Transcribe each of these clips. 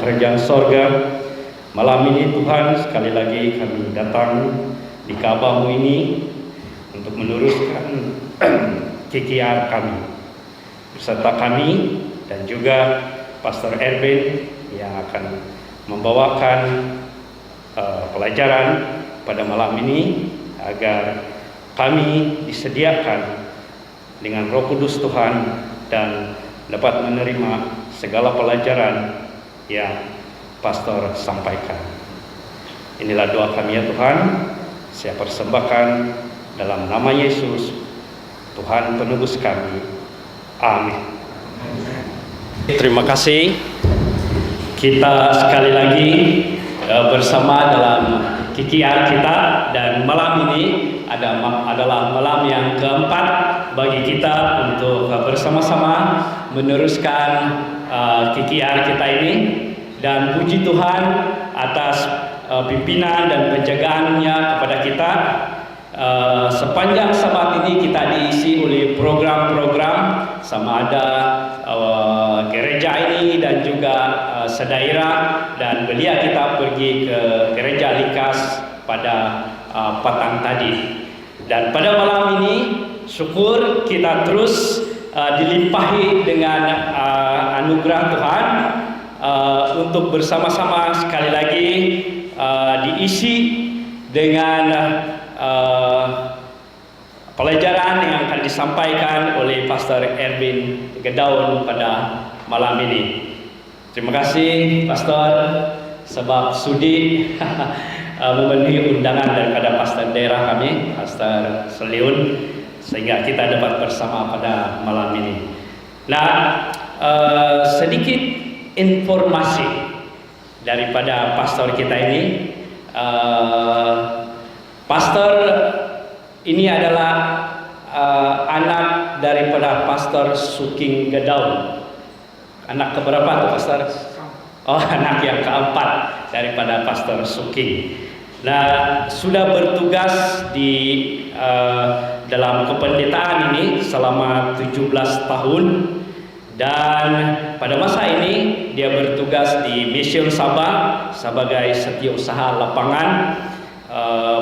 kerajaan sorga. Malam ini Tuhan, sekali lagi kami datang di Ka'bah-Mu ini untuk meneruskan KKR kami beserta kami dan juga Pastor Erwin yang akan membawakan pelajaran pada malam ini agar kami disediakan dengan Roh Kudus Tuhan dan dapat menerima segala pelajaran yang Pastor sampaikan. Inilah doa kami ya Tuhan, saya persembahkan dalam nama Yesus, Tuhan penebus kami. Amin. Terima kasih. Kita sekali lagi bersama dalam KKR kita, dan malam ini adalah malam yang keempat bagi kita untuk bersama-sama meneruskan KKR kita ini. Dan puji Tuhan atas pimpinan dan penjagaannya kepada kita. Sepanjang sabat ini kita diisi oleh program-program, sama ada gereja ini dan juga sedaerah, dan belia kita pergi ke gereja Likas pada petang tadi. Dan pada malam ini syukur kita terus dilimpahi dengan anugerah Tuhan untuk bersama-sama sekali lagi diisi dengan pelajaran yang akan disampaikan oleh Pastor Erwin Gedaun pada malam ini. Terima kasih Pastor sebab sudi memenuhi undangan daripada Pastor daerah kami, Pastor Seliun, sehingga kita dapat bersama pada malam ini. Nah, sedikit informasi daripada pastor kita ini. Pastor ini adalah anak daripada Pastor Suking Gedaun. Anak keberapa tuh Pastor? Oh, anak yang keempat daripada Pastor Suking. Nah, sudah bertugas di dalam kependetaan ini selama 17 tahun. Dan pada masa ini dia bertugas di Mission Sabah sebagai setiausaha lapangan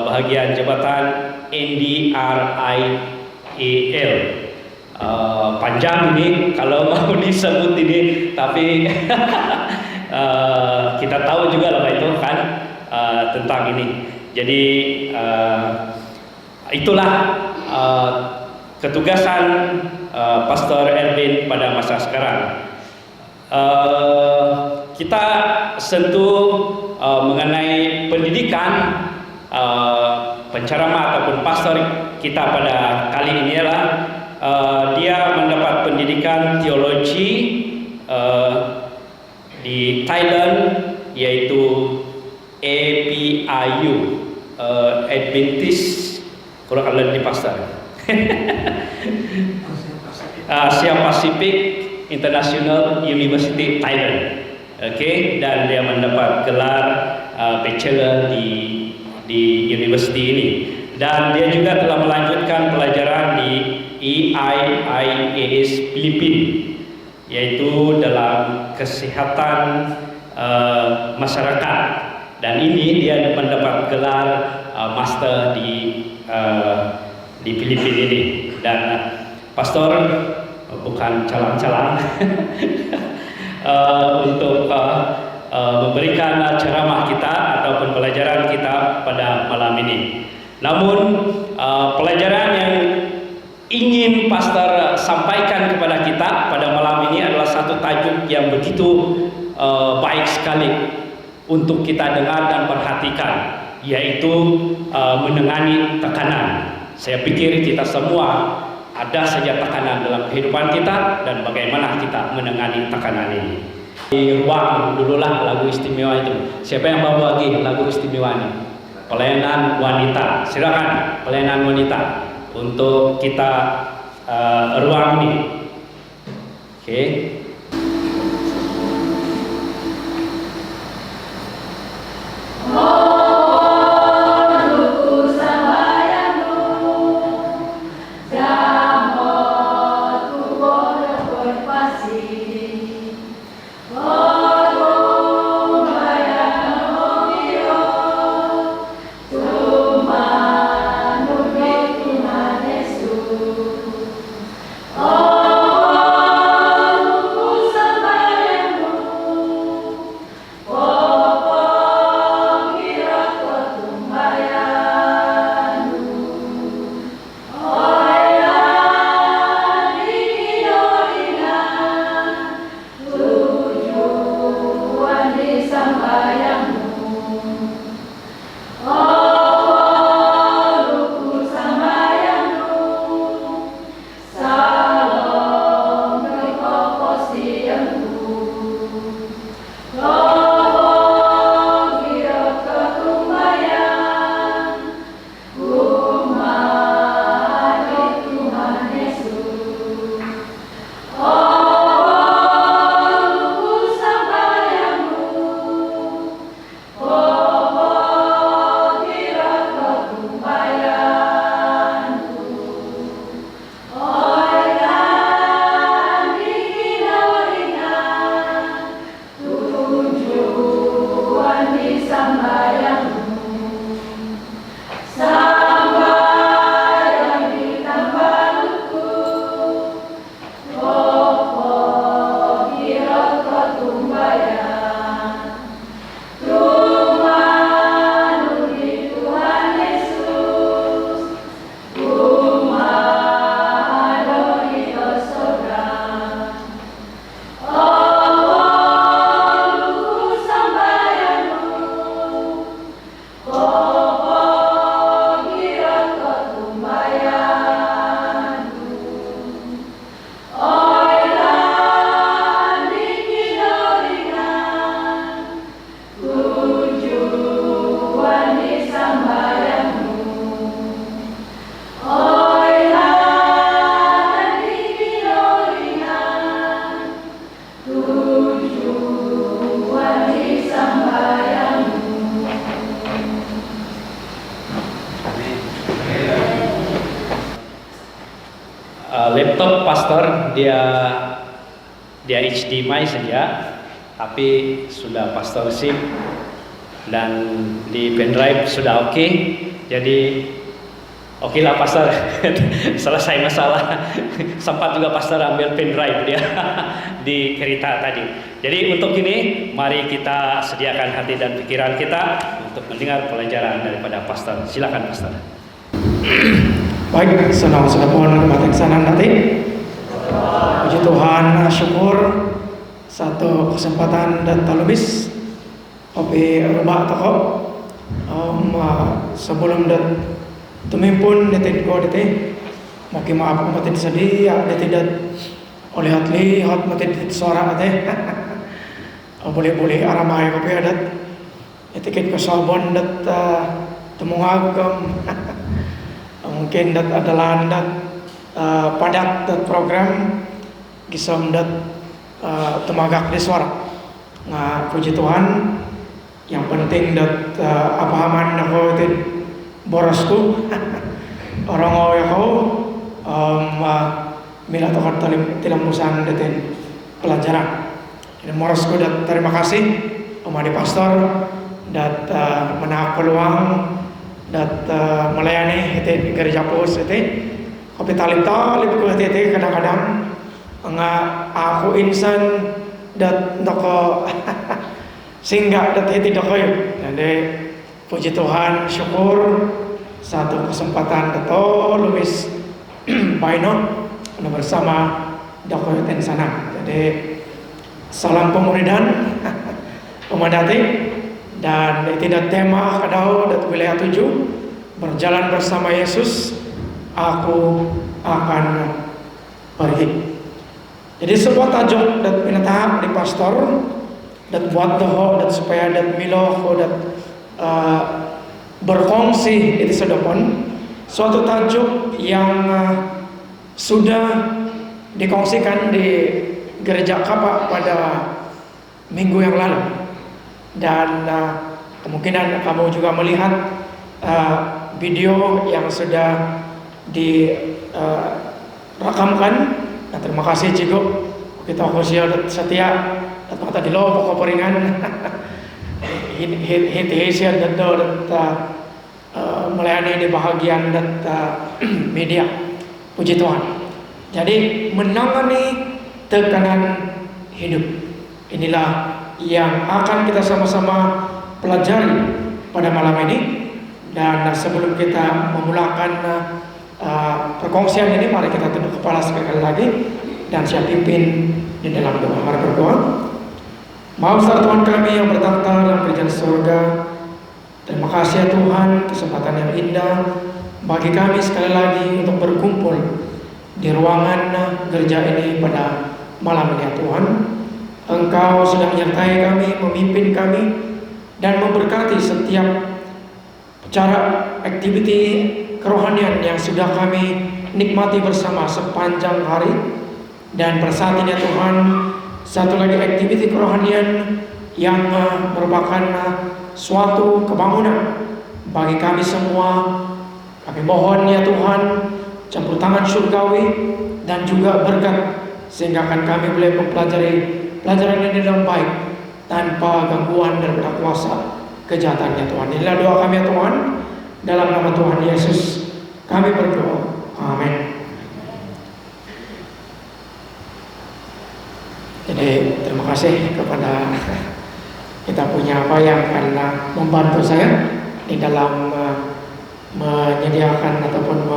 bahagian jabatan NDRIAL. Panjang ini kalau mau disebut ini, tapi kita tahu juga lah itu kan tentang ini. Jadi itulah ketugasan Pastor Erwin pada masa sekarang. Kita sentuh mengenai pendidikan. Penceramah ataupun pastor kita pada kali ini adalah dia mendapat pendidikan teologi di Thailand, yaitu APIU, Adventist kurang lebih pastor Asia Pacific International University Thailand. Dan dia mendapat gelar bachelor di university ini, dan dia juga telah melanjutkan pelajaran di EIIAS Filipina, yaitu dalam kesehatan masyarakat, dan ini dia mendapat gelar master di Filipina ini. Dan pastor bukan calang-calang untuk memberikan ceramah kita ataupun pelajaran kita pada malam ini. Namun pelajaran yang ingin pastor sampaikan kepada kita pada malam ini adalah satu tajuk yang begitu baik sekali untuk kita dengar dan perhatikan, yaitu menangani tekanan. Saya pikir kita semua ada saja tekanan dalam kehidupan kita, dan bagaimana kita menangani tekanan ini. Di ruang dululah lagu istimewa itu. Siapa yang bawa lagi lagu istimewa ini? Pelayanan wanita. Silakan pelayanan wanita untuk kita ruang ini. Oke. Oh dia HDMI saja, tapi sudah pastorship dan di pendrive sudah oke. Jadi oke lah pastor, selesai masalah. Sempat juga pastor ambil pendrive dia di kereta tadi. Jadi untuk ini, mari kita sediakan hati dan pikiran kita untuk mendengar pelajaran daripada pastor. Silakan pastor. Baik, senang sudah mohon batik sanan nanti. Puji Tuhan, syukur satu kesempatan dan talubis. Opi rubah toko. Sebelum dat tumimpun detik ko detik. Mungkin maaf ko matin sedih ya detik oleh lihat matin suara teh. Boleh aramai ko adat. Detik ko sabon dat temungagam. Mungkin dat adalah dat padat dat program gisom dat temagak di suara. Nah, puji Tuhan, yang penting dat apahaman ako itu borosku orang ako mila tokat tilambusan datin pelajaran. Jadi borosku dat terima kasih Omadi Pastor dat menahak peluang dat melayani itu gereja pos itu kopi talib ko itu kadang-kadang aku insan dat doko sehingga dat itu doko yuk. Jadi puji Tuhan, syukur satu kesempatan betul Luis Baino bersama doko ten sana. Jadi salam pemuridan pemadati. Dan tidak tema kadau dat wilayah 7 berjalan bersama Yesus, aku akan pergi. Jadi sebuah tajuk dat pinatahap di pastor dat buat doho dat supaya dat milo dat berkongsi itu sedopon suatu tajuk yang sudah dikongsikan di gereja Kapa pada minggu yang lalu. Dan kemungkinan kamu juga melihat video yang sudah dirakamkan. Nah, terima kasih Cigo, kita khususnya setia datang tadi lo pokok peringan hit-hisian dan melayani di bahagian dan media. Puji Tuhan. Jadi menangani tekanan hidup, inilah yang akan kita sama-sama pelajari pada malam ini. Dan sebelum kita memulakan perkongsian ini, mari kita tunduk kepala sekali lagi dan siap pimpin di dalam doa. Mari berdoa. Maha besar Tuhan kami yang bertakhta dalam kerajaan surga, terima kasih ya Tuhan, kesempatan yang indah bagi kami sekali lagi untuk berkumpul di ruangan gereja ini pada malam ini ya Tuhan. Engkau sudah menyertai kami, memimpin kami, dan memberkati setiap cara aktiviti kerohanian yang sudah kami nikmati bersama sepanjang hari. Dan saat ini ya Tuhan, satu lagi aktiviti kerohanian yang merupakan suatu kebangunan bagi kami semua. Kami mohon ya Tuhan, campur tangan surgawi dan juga berkat, sehingga akan kami boleh mempelajari pelajaran ini dengan baik tanpa gangguan daripada kuasa kejahatannya Tuhan. Inilah doa kami ya Tuhan, dalam nama Tuhan Yesus kami berdoa. Amin. Jadi terima kasih kepada kita punya apa yang akan membantu saya di dalam menyediakan ataupun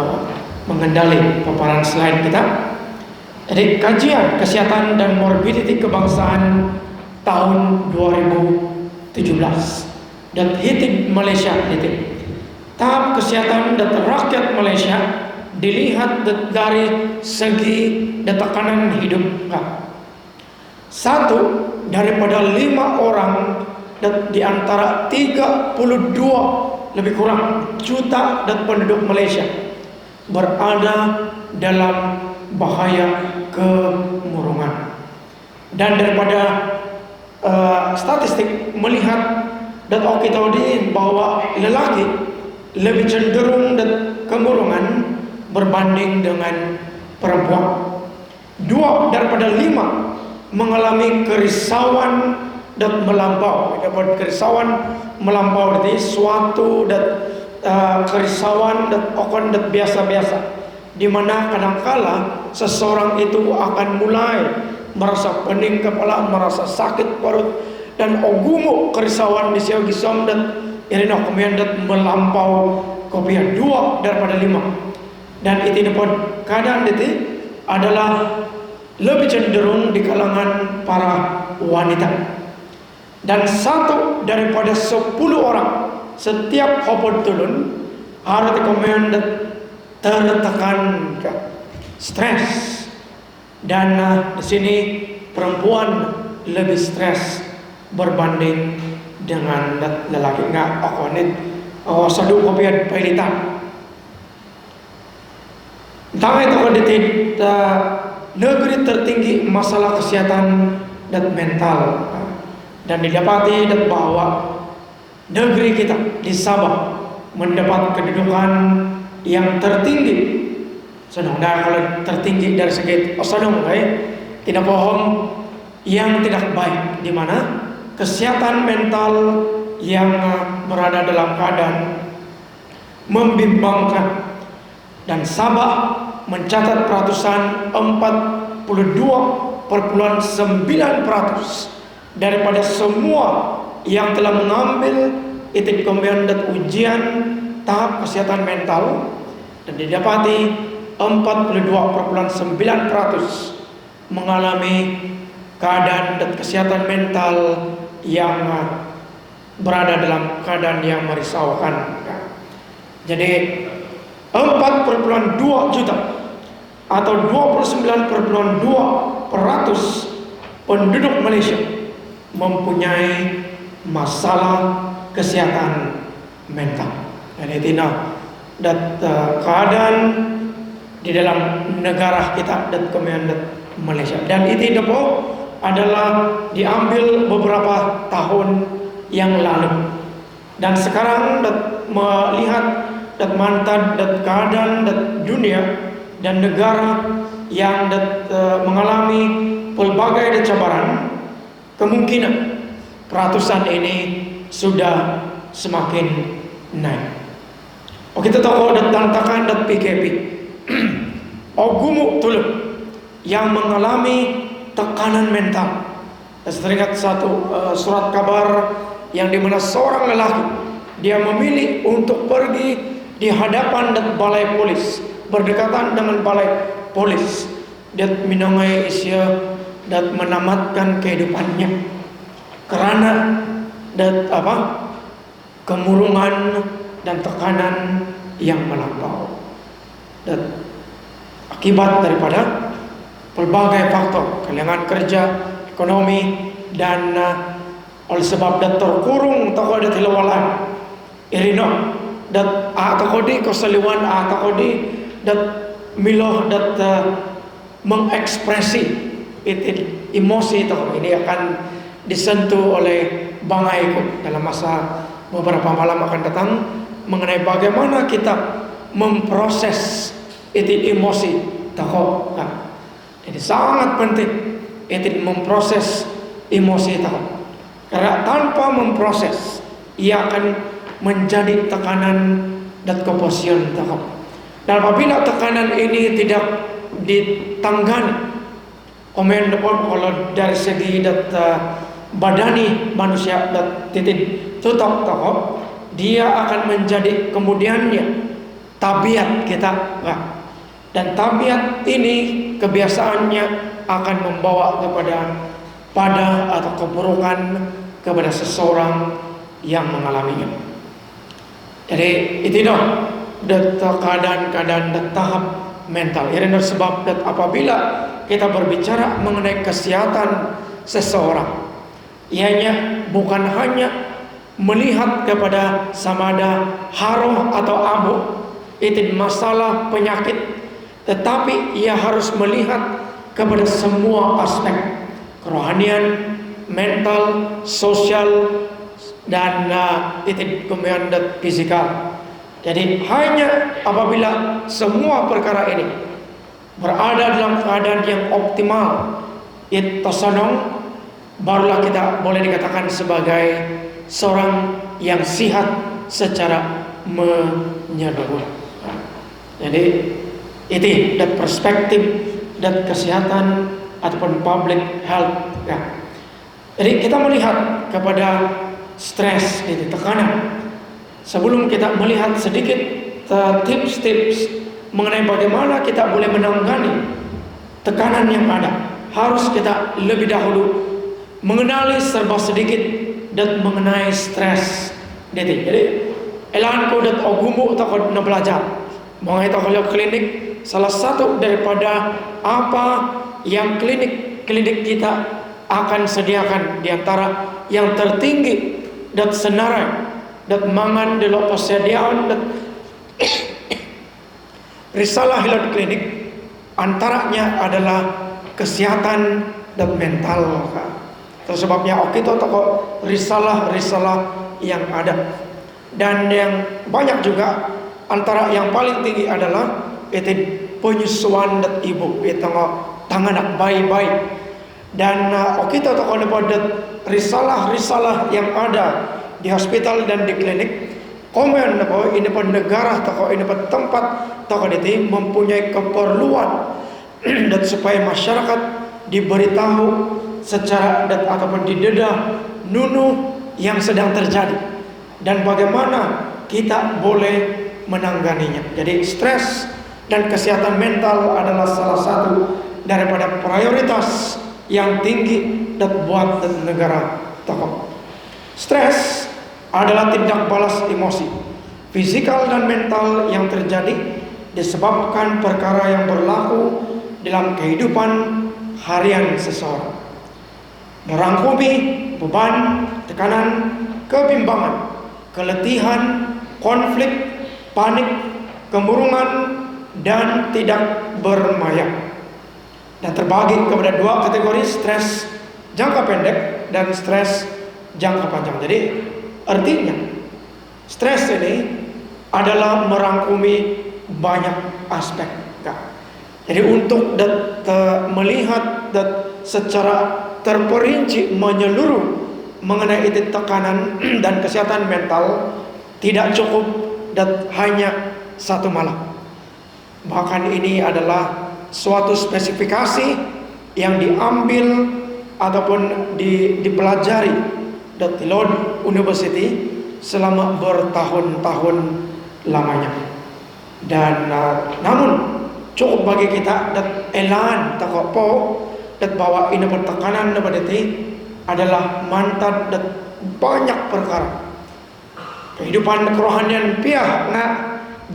mengendali paparan slide kita. Jadi kajian kesehatan dan morbidity kebangsaan tahun 2017 dan HITIB Malaysia HITIB. Tahap kesehatan dan rakyat Malaysia dilihat dari segi tekanan hidup. Satu daripada 5 orang di antara 32 lebih kurang juta penduduk Malaysia berada dalam bahaya kemurungan. Dan daripada statistik melihat dan kita ini bahwa lelaki lebih cenderung dan kemurungan berbanding dengan perempuan. 2 daripada 5 mengalami kerisauan dan melampau. Dapat kerisauan melampau berarti suatu dan kerisauan dan okon dan biasa-biasa, di mana kadangkala seseorang itu akan mulai merasa pening kepala, merasa sakit perut, dan ogumu kerisauan di siau gisom dan irina kemudian dan melampau kopian 2 daripada 5. Dan itu dapat keadaan itu adalah lebih cenderung di kalangan para wanita. Dan 1 daripada 10 orang setiap hopot tulun harus kemudian tertekan stres. Dan di sini perempuan lebih stres berbanding dengan lelaki. Nggak akonit sadu kopian pilitan. Tangan itu konditin negeri tertinggi masalah kesehatan dan mental, dan didapati dan bahwa negeri kita di Sabah mendapat kedudukan yang tertinggi. Senang kalau tertinggi dari segi senang, tidak bohong yang tidak baik, di mana kesehatan mental yang berada dalam keadaan membimbangkan. Dan Sabah mencatat peratusan 42,9% daripada semua yang telah mengambil itu kemudian ujian tahap kesehatan mental, dan didapati 42,9% mengalami keadaan dan kesehatan mental yang berada dalam keadaan yang merisaukan. Jadi 4,2 juta atau 29,2% penduduk Malaysia mempunyai masalah kesehatan mental. Jadi tidak dan keadaan di dalam negara kita dan kemudian Malaysia. Dan itu adalah diambil beberapa tahun yang lalu. Dan sekarang melihat dan mantan dan keadaan dan dunia dan negara yang mengalami pelbagai cabaran, kemungkinan peratusan ini sudah semakin naik. Kita tahu dan tantakan dan PKP ogumu tulung yang mengalami tekanan mental. Saya teringat satu surat kabar yang dimana seorang lelaki dia memilih untuk pergi di hadapan dan balai polis, berdekatan dengan balai polis, dan minangai isya dan menamatkan kehidupannya karena dan kemurungan dan tekanan yang melampau, dan akibat daripada pelbagai faktor, kehilangan kerja, ekonomi, dan oleh sebab dan terkurung takut ada tilawalan irino dan takodi keseliwan takodi dan miloh dan mengekspresi emosi ini akan disentuh oleh bangaiku dalam masa beberapa malam akan datang, mengenai bagaimana kita memproses emosi takut. Jadi sangat penting memproses emosi takut, karena tanpa memproses ia akan menjadi tekanan dan keposian takut. Dan apabila tekanan ini tidak ditanggani, kalau dari segi badani manusia dan titik tutup takut, dia akan menjadi kemudiannya tabiat kita. Dan tabiat ini kebiasaannya akan membawa pada atau keburukan kepada seseorang yang mengalaminya. Jadi itu keadaan-keadaan dan tahap mental. Ini sebab apabila kita berbicara mengenai kesehatan seseorang, ianya bukan hanya melihat kepada samada haroh atau abu itu masalah penyakit, tetapi ia harus melihat kepada semua aspek kerohanian, mental, sosial, dan kemudian fisikal. Jadi hanya apabila semua perkara ini berada dalam keadaan yang optimal, itu sonong, barulah kita boleh dikatakan sebagai seorang yang sehat secara menyeluruh. Jadi itu dan perspektif dan kesehatan ataupun public health ya. Jadi kita melihat kepada stres, itu tekanan. Sebelum kita melihat sedikit tips-tips mengenai bagaimana kita boleh menangani tekanan yang ada, harus kita lebih dahulu mengenali serba sedikit dan mengenai stres. Jadi elanku dan ogumu takut na belajar mengenai kalau klinik, salah satu daripada apa yang klinik kita akan sediakan di antara yang tertinggi dan senarai dan mangan di luar persediaan dan risalah hilang klinik antaranya adalah kesehatan dan mental. Itu sebabnya kita toko risalah yang ada, dan yang banyak juga antara yang paling tinggi adalah itu penyusuan dan ibu itu tangan baik-baik, dan kita toko dapat risalah yang ada di hospital dan di klinik komen bahwa ini pun negara toko ini pun tempat toko itu mempunyai keperluan dan supaya masyarakat diberitahu secara dan ataupun didedah nunu yang sedang terjadi dan bagaimana kita boleh menanganinya. Jadi stres dan kesehatan mental adalah salah satu daripada prioritas yang tinggi dan buat negara toko. Stres adalah tindak balas emosi fisikal dan mental yang terjadi disebabkan perkara yang berlaku dalam kehidupan harian seseorang, merangkumi beban, tekanan, kebimbangan, keletihan, konflik, panik, kemurungan, dan tidak bermaya. Dan terbagi kepada dua kategori, stres jangka pendek dan stres jangka panjang. Jadi artinya stres ini adalah merangkumi banyak aspek. Jadi untuk melihat secara terperinci menyeluruh mengenai itu tekanan dan kesehatan mental tidak cukup dan hanya satu malam. Bahkan ini adalah suatu spesifikasi yang diambil ataupun dipelajari di Lord University selama bertahun-tahun lamanya. Dan namun cukup bagi kita dan elan takopo dan bahwa ini tekanan dapat adalah mantan dan banyak perkara kehidupan kerohanian pihak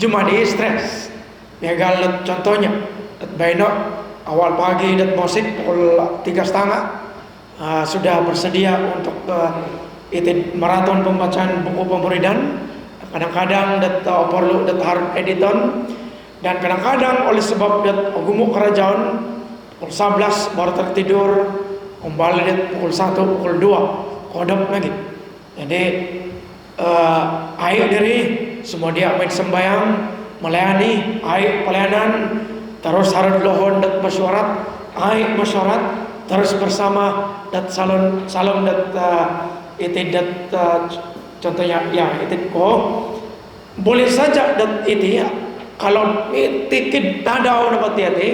cuma di stres. Gagal contohnya bainok awal pagi dan musik pukul 3:30 sudah bersedia untuk itu maraton pembacaan buku pemuridan. Kadang-kadang perlu harus editon, dan kadang-kadang oleh sebab gumuk kerajaan pukul 11 baru tertidur, kembali pukul 1, pukul 2 kodok lagi. Jadi ayo diri semua dia main sembahyang melayani, ayo pelayanan terus harus lohon dan mesyuarat, ayo mesyuarat terus bersama dan salon dan itu contohnya ya itu boleh saja dan itu ya kalau tiket tadau dapat hati,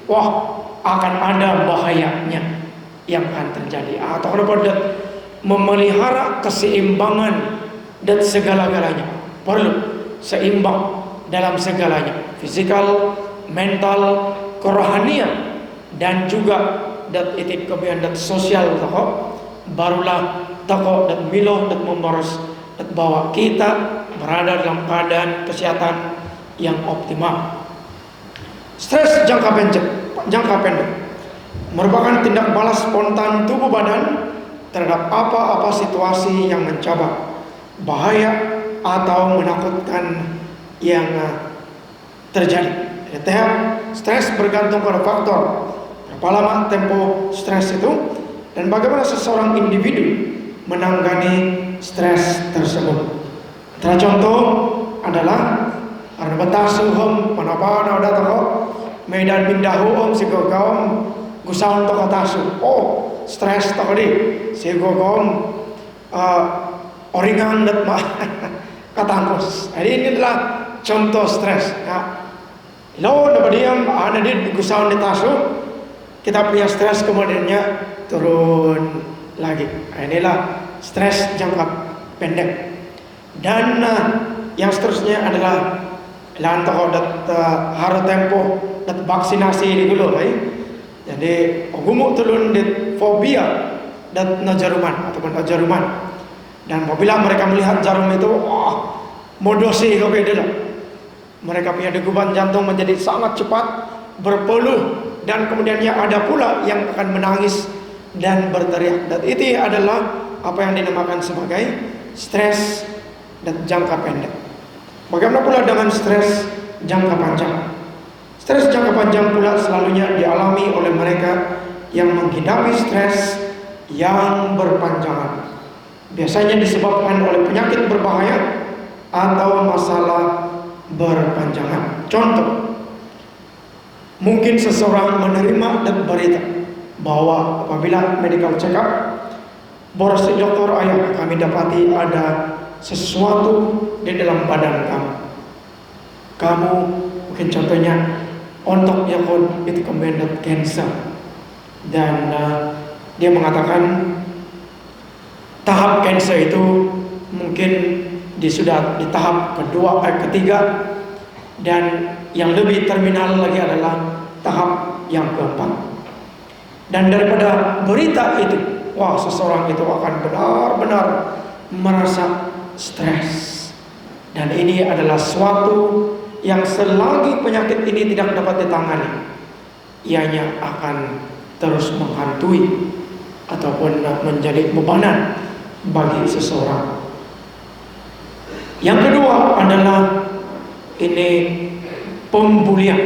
wah akan ada bahayanya yang akan terjadi. Atau dapat memelihara keseimbangan dan segala-galanya perlu seimbang dalam segalanya, fisikal, mental, kerohanian, dan juga dan etik kebiasaan dan sosial tokoh. Barulah tokoh dan miloh dan memboros dan bahwa kita berada dalam keadaan kesehatan yang optimal. Stres jangka pendek merupakan tindak balas spontan tubuh badan terhadap apa-apa situasi yang mencabar, bahaya atau menakutkan yang terjadi. Tahap stres bergantung pada faktor berapa lama tempo stres itu dan bagaimana seseorang individu menangani stres tersebut. Contoh adalah ada batasuhum manapana ada toko Medan pindah om si gogom gusaon to katasu. Oh, stres to kali. Si gogom oringan dat mah katangkos. Jadi ini adalah contoh stres. Ya. Lo dapat diam ada di gusaon di tasu. Kita punya stres kemudiannya turun lagi. Nah, inilah stres jangka pendek. Dan yang seterusnya adalah lantaran harus tempo dat vaksinasi di dulu, jadi gumuk turun di fobia dat jaruman ataupun jaruman. Dan apabila mereka melihat jarum itu, modosi kau beda. Mereka punya degupan jantung menjadi sangat cepat, berpeluh, dan kemudiannya ada pula yang akan menangis dan berteriak. Dan itu adalah apa yang dinamakan sebagai stres dan jangka pendek. Bagaimana pula dengan stres jangka panjang? Stres jangka panjang pula selalunya dialami oleh mereka yang menghidapi stres yang berpanjangan. Biasanya disebabkan oleh penyakit berbahaya atau masalah berpanjangan. Contoh, mungkin seseorang menerima dan berita bahwa apabila medical check up, boros dokter, ayah kami dapati ada sesuatu di dalam badan kamu. Kamu mungkin contohnya untuk yang itu recommended cancer, dan dia mengatakan tahap cancer itu mungkin sudah di tahap kedua, ketiga, dan yang lebih terminal lagi adalah tahap yang keempat. Dan daripada berita itu, seseorang itu akan benar-benar merasa stres. Dan ini adalah suatu yang selagi penyakit ini tidak dapat ditangani, ianya akan terus menghantui ataupun menjadi bebanan bagi seseorang. Yang kedua adalah ini pembulian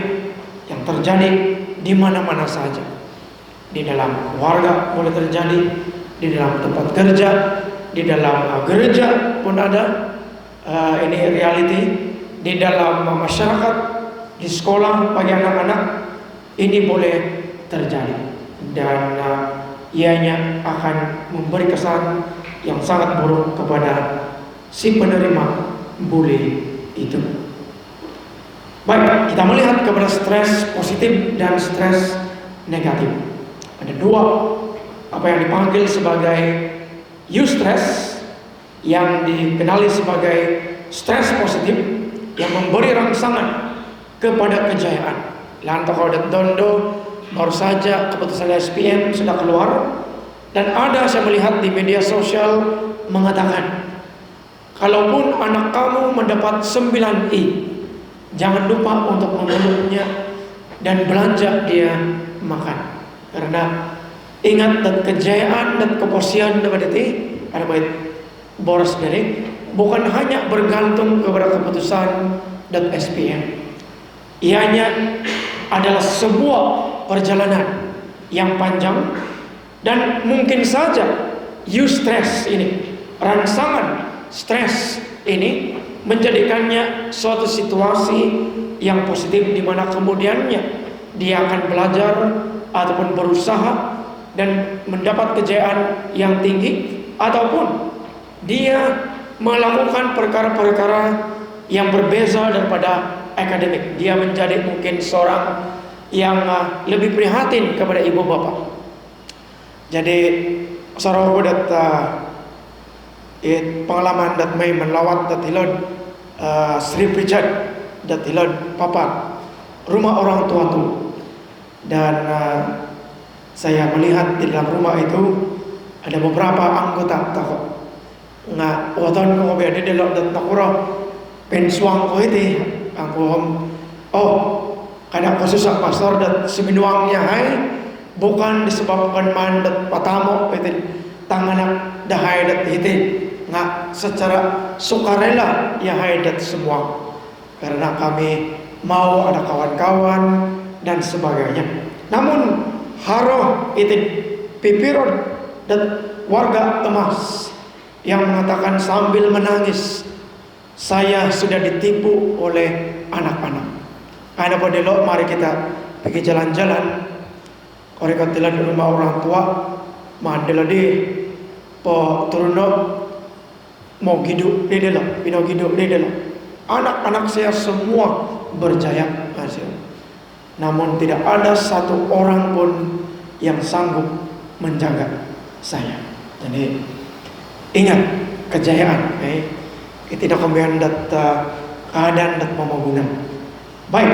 yang terjadi di mana-mana saja. Di dalam keluarga boleh terjadi, di dalam tempat kerja, di dalam gereja pun ada. Ini reality di dalam masyarakat, di sekolah bagi anak-anak ini boleh terjadi, dan ianya akan memberi kesan yang sangat buruk kepada si penerima bully itu. Baik, kita melihat kepada stres positif dan stres negatif. Ada dua apa yang dipanggil sebagai eustress, yang dikenali sebagai stres positif yang memberi rangsangan kepada kejayaan. Lantaran dan Dondo baru saja keputusan SPM sudah keluar, dan ada saya melihat di media sosial mengatakan, kalaupun anak kamu mendapat 9I, jangan lupa untuk memeluknya dan belanja dia makan. Karena ingat, dan kejayaan dan keposian dapat itu ada baik boros dari bukan hanya bergantung kepada keputusan dan SPM. Ianya adalah sebuah perjalanan yang panjang, dan mungkin saja eustress ini, rangsangan stres ini menjadikannya suatu situasi yang positif, di mana kemudiannya dia akan belajar ataupun berusaha dan mendapat kejayaan yang tinggi, ataupun dia melakukan perkara-perkara yang berbeza daripada akademik. Dia menjadi mungkin seorang yang lebih prihatin kepada ibu bapak. Jadi seorang budak pengalaman dat may menlawat dat hilod Sri Richard dat hilod papat rumah orang tua tu, dan saya melihat di dalam rumah itu ada beberapa anggota takut nga waton ko bede de lo dat nakuro pensuang ko iti ako kada ko susah pastor dat siminuangnya hai bukan disebabkan man dat patamo iti tanganak dahay dat iti nga secara sukarela ya hai dat semua, karena kami mau ada kawan-kawan dan sebagainya. Namun haroh iti pipirod dan warga emas yang mengatakan sambil menangis, saya sudah ditipu oleh anak-anak. Ada pada lo, mari kita pergi jalan-jalan, koreka telan di rumah orang tua, mandela di po turun mau hidup di dalam, pino hidup di dalam. Anak-anak saya semua berjaya hasil. Namun tidak ada satu orang pun yang sanggup menjaga saya. Jadi ingat kejayaan, tidak kemudian keadaan dan pembangunan. Baik,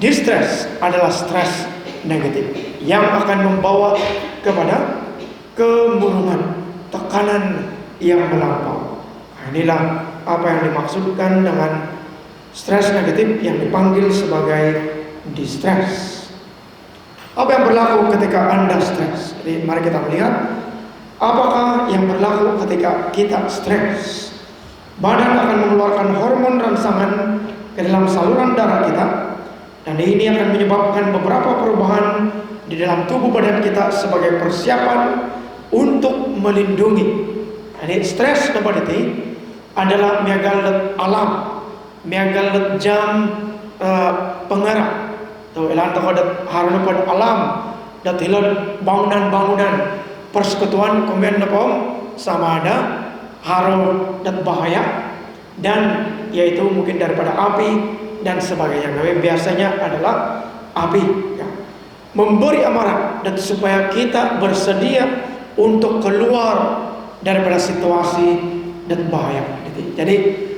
distress adalah stres negatif yang akan membawa kepada kemurungan, tekanan yang melampau. Inilah apa yang dimaksudkan dengan stres negatif yang dipanggil sebagai distress. Apa yang berlaku ketika Anda stres? Jadi mari kita melihat apakah yang berlaku ketika kita stres. Badan akan mengeluarkan hormon rangsangan ke dalam saluran darah kita, dan ini akan menyebabkan beberapa perubahan di dalam tubuh badan kita sebagai persiapan untuk melindungi. Jadi stres ini adalah megalet alam, megalet jam pengerak. Tuh elan tokodat harapan alam dat hilal bangunan-bangunan persekutuan kemudian nepom sama ada harum dan bahaya, dan yaitu mungkin daripada api dan sebagainya. Nah, biasanya adalah api ya. Memberi amarah dan supaya kita bersedia untuk keluar daripada situasi dan bahaya. Jadi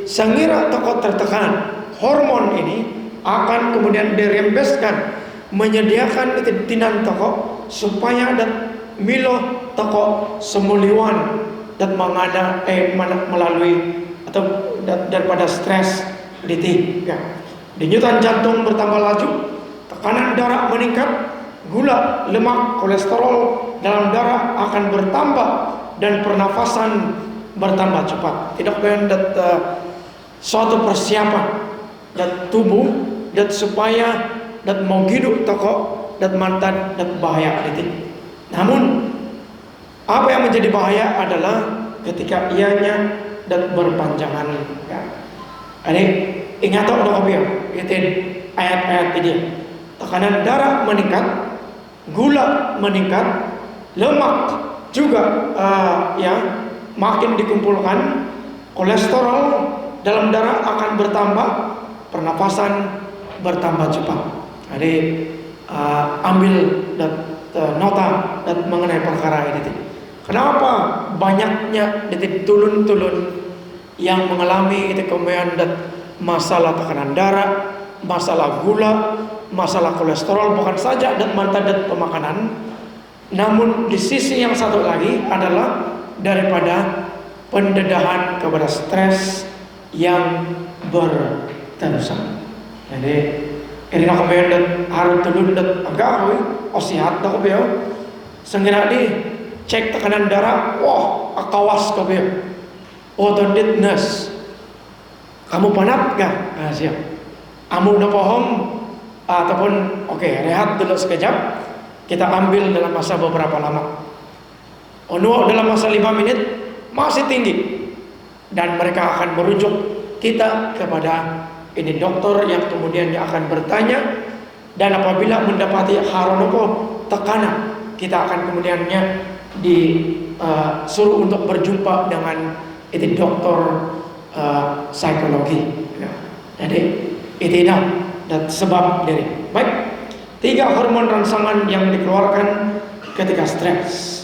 sengira tokoh tertekan, hormon ini akan kemudian dirembeskan menyediakan tinan tokoh supaya dan milo tokoh semuliwan dan mengada melalui atau daripada stres ya. Denyutan jantung bertambah laju, tekanan darah meningkat, gula, lemak, kolesterol dalam darah akan bertambah, dan pernafasan bertambah cepat. Tidak benar suatu persiapan dan tubuh dan supaya dan mau hidup tokoh dan mantan dan bahaya itu. Namun apa yang menjadi bahaya adalah ketika ianya dan berpanjangan ya. Ini ingat dong itu ayat-ayat ini. Tekanan darah meningkat, gula meningkat, lemak juga ya makin dikumpulkan, kolesterol dalam darah akan bertambah, pernapasan bertambah cepat. Jadi ambil dan nota dan mengenai perkara ini. Kenapa banyaknya tulun-tulun yang mengalami itu kemudian dan masalah tekanan darah, masalah gula, masalah kolesterol, bukan saja dan mantan dan pemakanan, namun di sisi yang satu lagi adalah daripada pendedahan kepada stres yang berterusan. Jadi ini nak kemudian harus tulun dan agak osihat tak kemudian sengira di cek tekanan darah, wah akawas kemudian otoditness. Kamu panat gak? Nah, siap. Kamu udah paham ataupun oke, rehat dulu sekejap. Kita ambil dalam masa beberapa lama. Dalam masa 5 menit masih tinggi, dan mereka akan merujuk kita kepada ini dokter yang kemudian akan bertanya, dan apabila mendapati haronopo tekanan, kita akan kemudiannya disuruh untuk berjumpa dengan itu dokter psikologi ya. Jadi itu dan sebab dari baik 3 hormon rangsangan yang dikeluarkan ketika stres.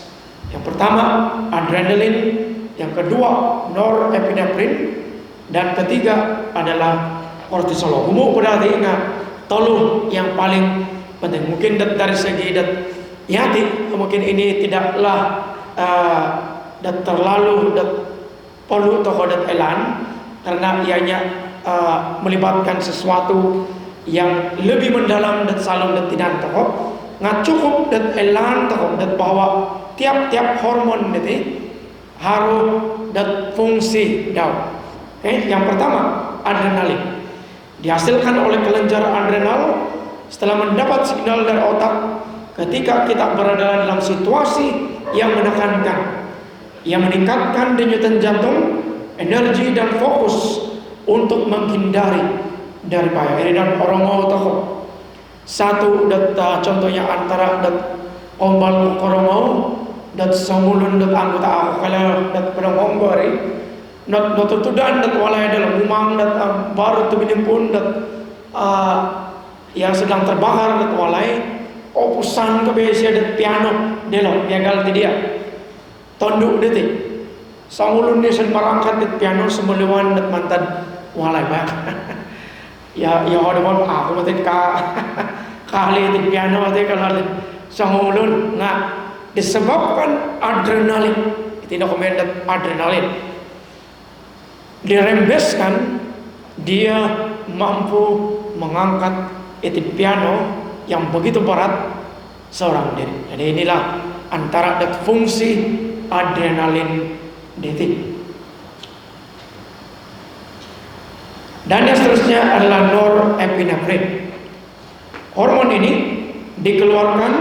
Yang pertama adrenalin, yang kedua norepinefrin, dan ketiga adalah kortisol. Berarti tolu yang paling penting. Mungkin dari segi yati mungkin ini tidaklah dan terlalu perlu tokoh dan elan, karena ianya melibatkan sesuatu yang lebih mendalam dan salam dan tidak tokoh nggak cukup dan elan tokoh dan bahwa tiap-tiap hormon itu harus dan fungsi daun. Yang pertama adrenalin dihasilkan oleh kelenjar adrenal setelah mendapat signal dari otak ketika kita berada dalam situasi yang menekankan, yang meningkatkan denyutan jantung, energi dan fokus untuk menghindari dari bahaya. Ini dan orang mau tahu Satu contohnya antara ombal korongau sangulun anggota aku kalau pedang onggori tutudan walai dalam umang baru tu pun yang sedang terbakar walai opusan ke biasa piano delo gagal dia tonduk detik sangulun ni sen marangkat piano semelewan mantan walai ba ya ada aku mati kali di piano mati kalau sangulun disebabkan adrenalin, tidak komendat adrenalin dirembeskan, dia mampu mengangkat itu piano yang begitu berat seorang diri. Jadi inilah antara fungsi adrenalin detik. Dan yang seterusnya adalah norepinefrin. Hormon ini dikeluarkan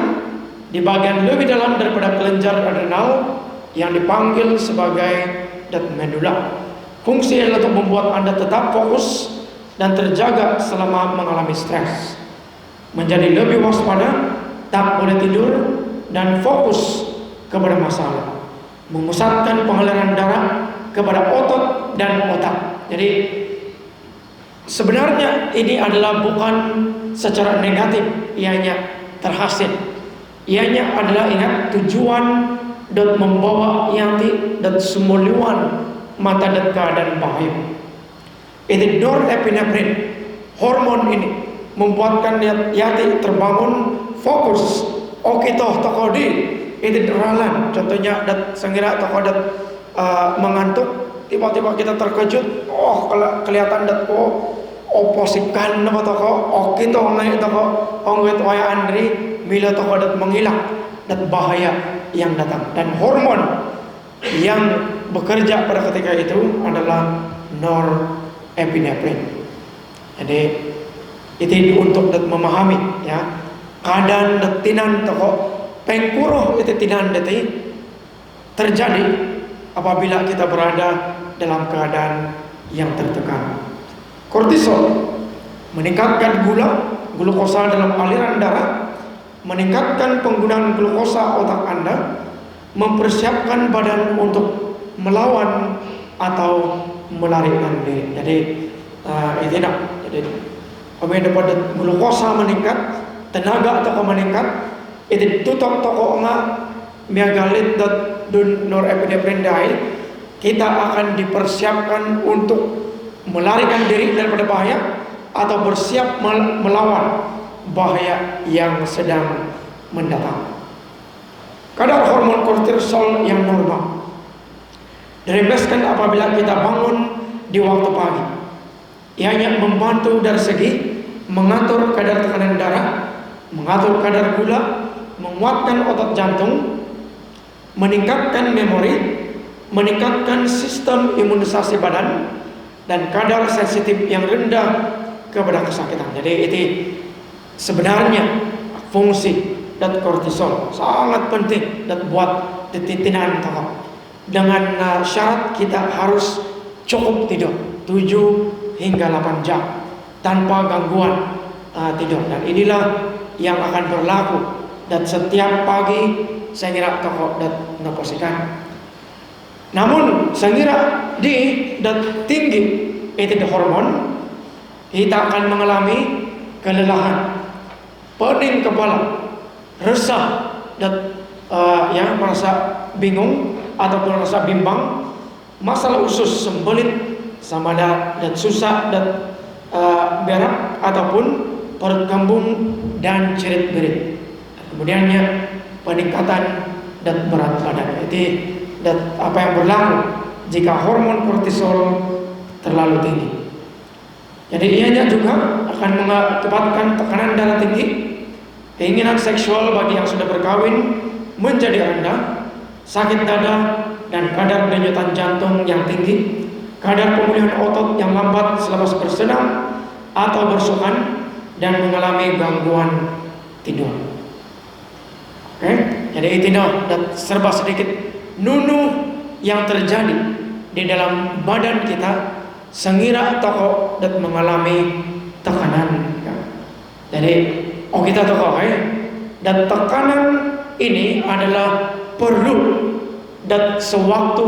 di bagian lebih dalam daripada kelenjar adrenal yang dipanggil sebagai medula. Fungsi adalah untuk membuat Anda tetap fokus dan terjaga selama mengalami stres, menjadi lebih waspada, tak boleh tidur, dan fokus kepada masalah, memusatkan pengaliran darah kepada otot dan otak. Jadi sebenarnya ini adalah bukan secara negatif, ianya terhasil. Ianya adalah ingat tujuan dan membawa yati dan semuluan mata dan keadaan bahaya. Itu norepinefrin, hormon ini membuatkan yati terbangun, fokus. Oke toh tokodi itu deralan. Contohnya sengira tokoh mengantuk, tiba-tiba kita terkejut. Oh kelihatan opositkan nama toko. Oke toh ngai toko ongget waya Andri bila toko menghilang dan bahaya yang datang. Dan hormon yang bekerja pada ketika itu adalah norepinefrin. Jadi itu untuk memahami ya keadaan tinan toko pengkuruh itu tinan deti terjadi apabila kita berada dalam keadaan yang tertekan. Kortisol meningkatkan glukosa dalam aliran darah, meningkatkan penggunaan glukosa otak Anda, mempersiapkan badan untuk melawan atau melarikan diri. Jadi itu nak. Jadi apabila pada glukosa meningkat, tenaga toko meningkat, itu tutup toko miagalit dan norepinefrin dahil, kita akan dipersiapkan untuk melarikan diri daripada bahaya atau bersiap melawan bahaya yang sedang mendatang. Kadar hormon kortisol yang normal dirembeskan apabila kita bangun di waktu pagi. Ianya membantu dari segi mengatur kadar tekanan darah, mengatur kadar gula, menguatkan otot jantung, meningkatkan memori, meningkatkan sistem imunisasi badan, dan kadar sensitif yang rendah kepada kesakitan. Jadi itu sebenarnya fungsi dan kortisol sangat penting dan buat titinan tokoh. Dengan syarat kita harus cukup tidur 7 hingga 8 jam tanpa gangguan tidur. Dan inilah yang akan berlaku dan setiap pagi saya kira tokoh dan naposikan. Namun saya kira dan tinggi itu hormon, kita akan mengalami kelelahan, pening kepala, resah dan merasa bingung ataupun merasa bimbang, masalah usus sembelit sama dan susah dan berak ataupun perut kembung dan cerit-berit. Kemudiannya peningkatan dan berat badan. Itu dan apa yang berlaku jika hormon kortisol terlalu tinggi. Jadi ianya juga akan mengakibatkan tekanan darah tinggi, keinginan seksual bagi yang sudah berkawin menjadi rendah, sakit dada dan kadar denyutan jantung yang tinggi, kadar pemulihan otot yang lambat selepas bersenam atau bersukan, dan mengalami gangguan tidur. Oke, jadi itu dan serba sedikit nunu yang terjadi di dalam badan kita sengira toko dan mengalami tekanan. Jadi kita tahu dan tekanan ini adalah perlu dan sewaktu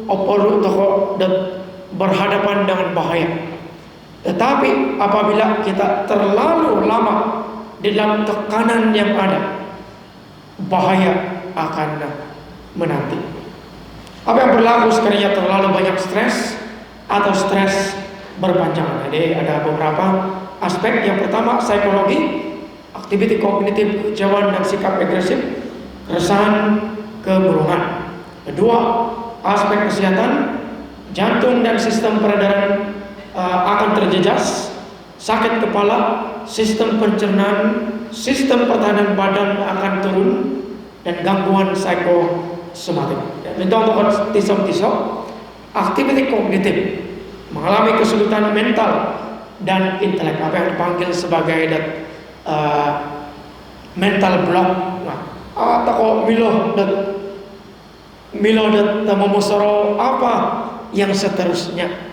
perlu tahu dan berhadapan dengan bahaya. Tetapi apabila kita terlalu lama dalam tekanan yang ada, bahaya akan menanti. Apa yang berlaku sekiranya terlalu banyak stres atau stres berpanjang? Jadi ada beberapa aspek. Yang pertama psikologi, aktiviti kognitif, kekecewaan dan sikap agresif, keresahan, kemurungan. Kedua, aspek kesehatan, jantung dan sistem peredaran akan terjejas, sakit kepala, sistem pencernaan, sistem pertahanan badan akan turun, dan gangguan psikosomatik. Untuk tisok, aktiviti kognitif, mengalami kesulitan mental dan intelek, apa yang dipanggil sebagai mental block. Atau milo dan memusoro apa yang seterusnya.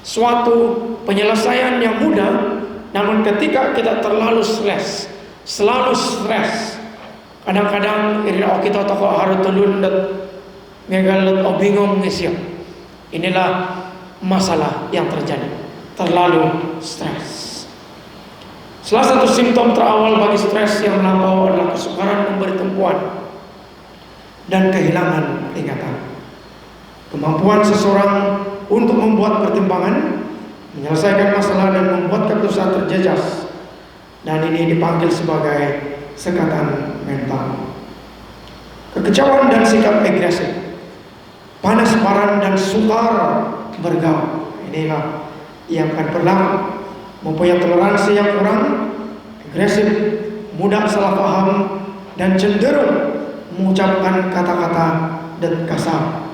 Suatu penyelesaian yang mudah, namun ketika kita terlalu selalu stres, kadang-kadang kita toko harus tulun dan ngegalut bingung ngisio. Inilah masalah yang terjadi, terlalu stres. Salah satu simptom terawal bagi stres yang melampau adalah kesukaran memberi tumpuan dan kehilangan ingatan. Kemampuan seseorang untuk membuat pertimbangan, menyelesaikan masalah dan membuat keputusan terjejas, dan ini dipanggil sebagai sekatan mental. Kekecewaan dan sikap agresif, panas paran dan sukar bergaul, inilah yang akan berlaku. Mempunyai toleransi yang kurang, agresif, mudah salah paham, dan cenderung mengucapkan kata-kata dan kasar.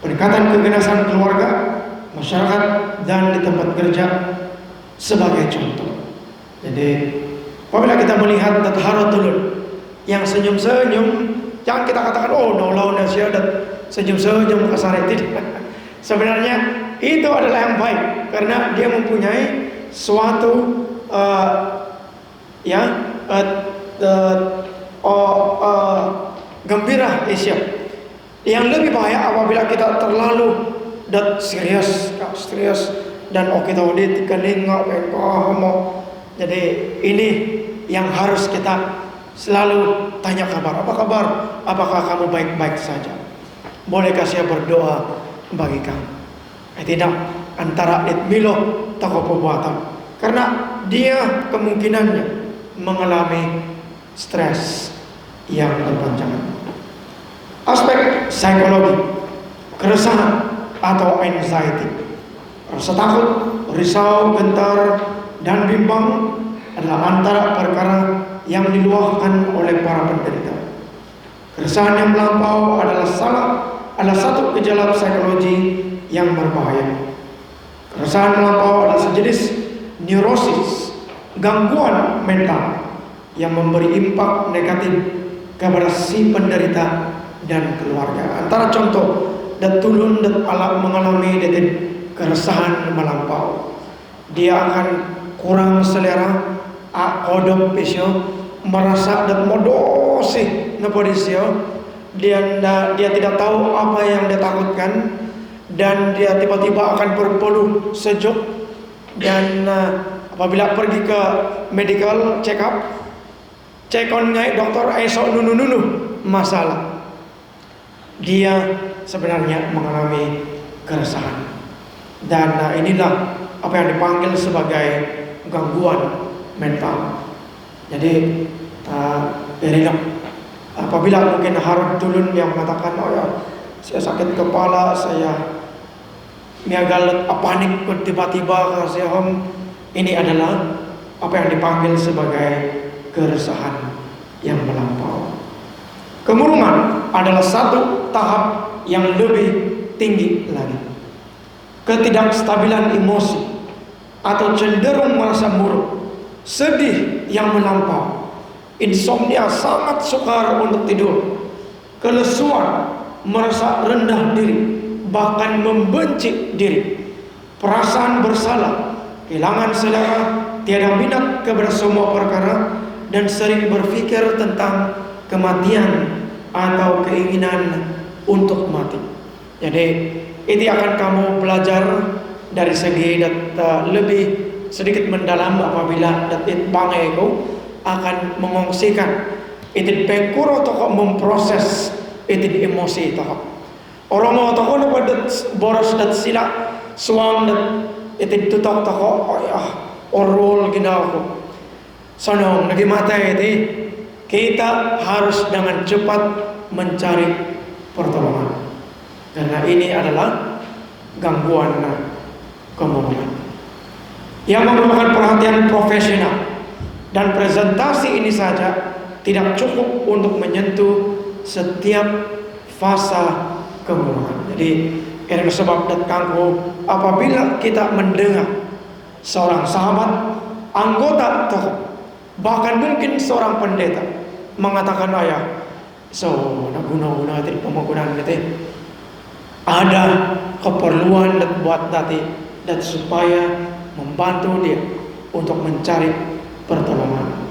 Pendekatan keganasan keluarga, masyarakat, dan di tempat kerja sebagai contoh. Jadi apabila kita melihat harus turun yang senyum-senyum, jangan kita katakan nolou nasihat dan senyum-senyum kasar itu. Sebenarnya itu adalah yang baik karena dia mempunyai suatu gembira isyap. Yang lebih bahaya apabila kita terlalu serius dan kita udah keninga homo. Jadi ini yang harus kita selalu tanya kabar. Apa kabar? Apakah kamu baik-baik saja? Bolehkah saya berdoa bagi kamu? Tidak antara milo toko perbuatan. Karena dia kemungkinannya mengalami stres yang berpanjangan. Aspek psikologi, keresahan atau anxiety, rasa takut, risau, gentar, dan bimbang adalah antara perkara yang diluahkan oleh para penderita. Keresahan yang melampau adalah satu gejala psikologi yang berbahaya. Keresahan melampau adalah sejenis neurosis, gangguan mental yang memberi impak negatif kepada si penderita dan keluarga. Antara contoh dan tulun dan alat mengalami keresahan melampau, dia akan kurang selera, kodok pesio, merasa dan modosi nepodisio, dia tidak tahu apa yang dia takutkan, dan dia tiba-tiba akan berpeluh sejuk, dan apabila pergi ke medical check up, cek on ngai dokter esok nunu masalah, dia sebenarnya mengalami keresahan. Dan inilah apa yang dipanggil sebagai gangguan mental. Jadi apabila mungkin harus turun yang mengatakan saya sakit kepala, saya miagal panik tiba-tiba saya ini adalah apa yang dipanggil sebagai keresahan yang melampau. Kemurungan adalah satu tahap yang lebih tinggi lagi. Ketidakstabilan emosi atau cenderung merasa murung, sedih yang melampau, insomnia, sangat sukar untuk tidur, kelesuan, merasa rendah diri, bahkan membenci diri, perasaan bersalah, kehilangan selera, tiada minat kepada semua perkara, dan sering berpikir tentang kematian atau keinginan untuk mati. Jadi itu akan kamu belajar dari segi lebih sedikit mendalam apabila bangai itu akan mengongsikan itu pengkuro toko memproses itu emosi toko. Orang mau toko dapat boros dat sila suang dat itu tutok toko orol gina aku. Sonong nagi mata itu kita harus dengan cepat mencari pertolongan karena ini adalah gangguan kemuruan yang memerlukan perhatian profesional, dan presentasi ini saja tidak cukup untuk menyentuh setiap fase kemuruan. Jadi ini sebab datangku apabila kita mendengar seorang sahabat, anggota tokoh, bahkan mungkin seorang pendeta mengatakan guna tadi pemangkunan gitu, ada keperluan buat tadi dan supaya membantu dia untuk mencari pertolongan,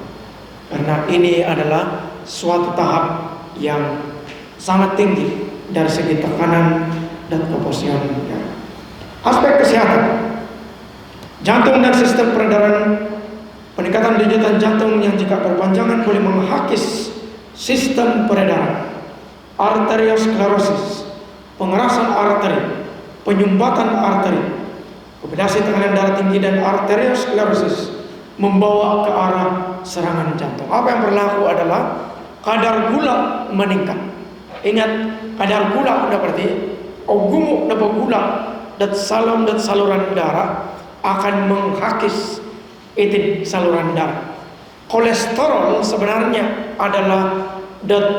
karena ini adalah suatu tahap yang sangat tinggi dari segi tekanan dan keposian. Aspek kesehatan jantung dan sistem peredaran, peningkatan denyut jantung yang jika berpanjangan boleh menghakis sistem peredaran, arteriosklerosis, pengerasan arteri, penyumbatan arteri, kombinasi tekanan darah tinggi dan arteriosklerosis membawa ke arah serangan jantung. Apa yang berlaku adalah kadar gula meningkat. Ingat, kadar gula berarti ogumuk dapat gula dan saluran darah akan menghakis itu saluran darah. Kolesterol sebenarnya adalah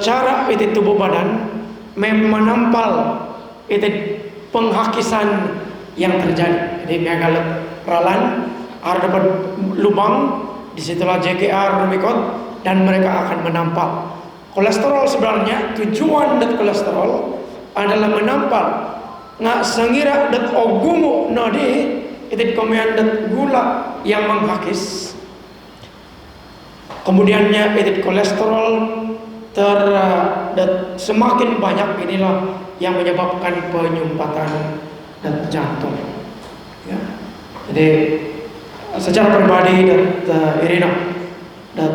cara itu tubuh badan menampal itu penghakisan yang terjadi. Jadi megalet ralan ada dapat lubang, disitulah JKR rumikot dan mereka akan menampal. Kolesterol sebenarnya tujuan dan kolesterol adalah menampal nggak sengira dan ogumu nadi itu komen dan gula yang menghakis. Kemudiannya itu kolesterol semakin banyak, inilah yang menyebabkan penyumbatan dan jantung. Ya. Jadi secara pribadi dan Irina dan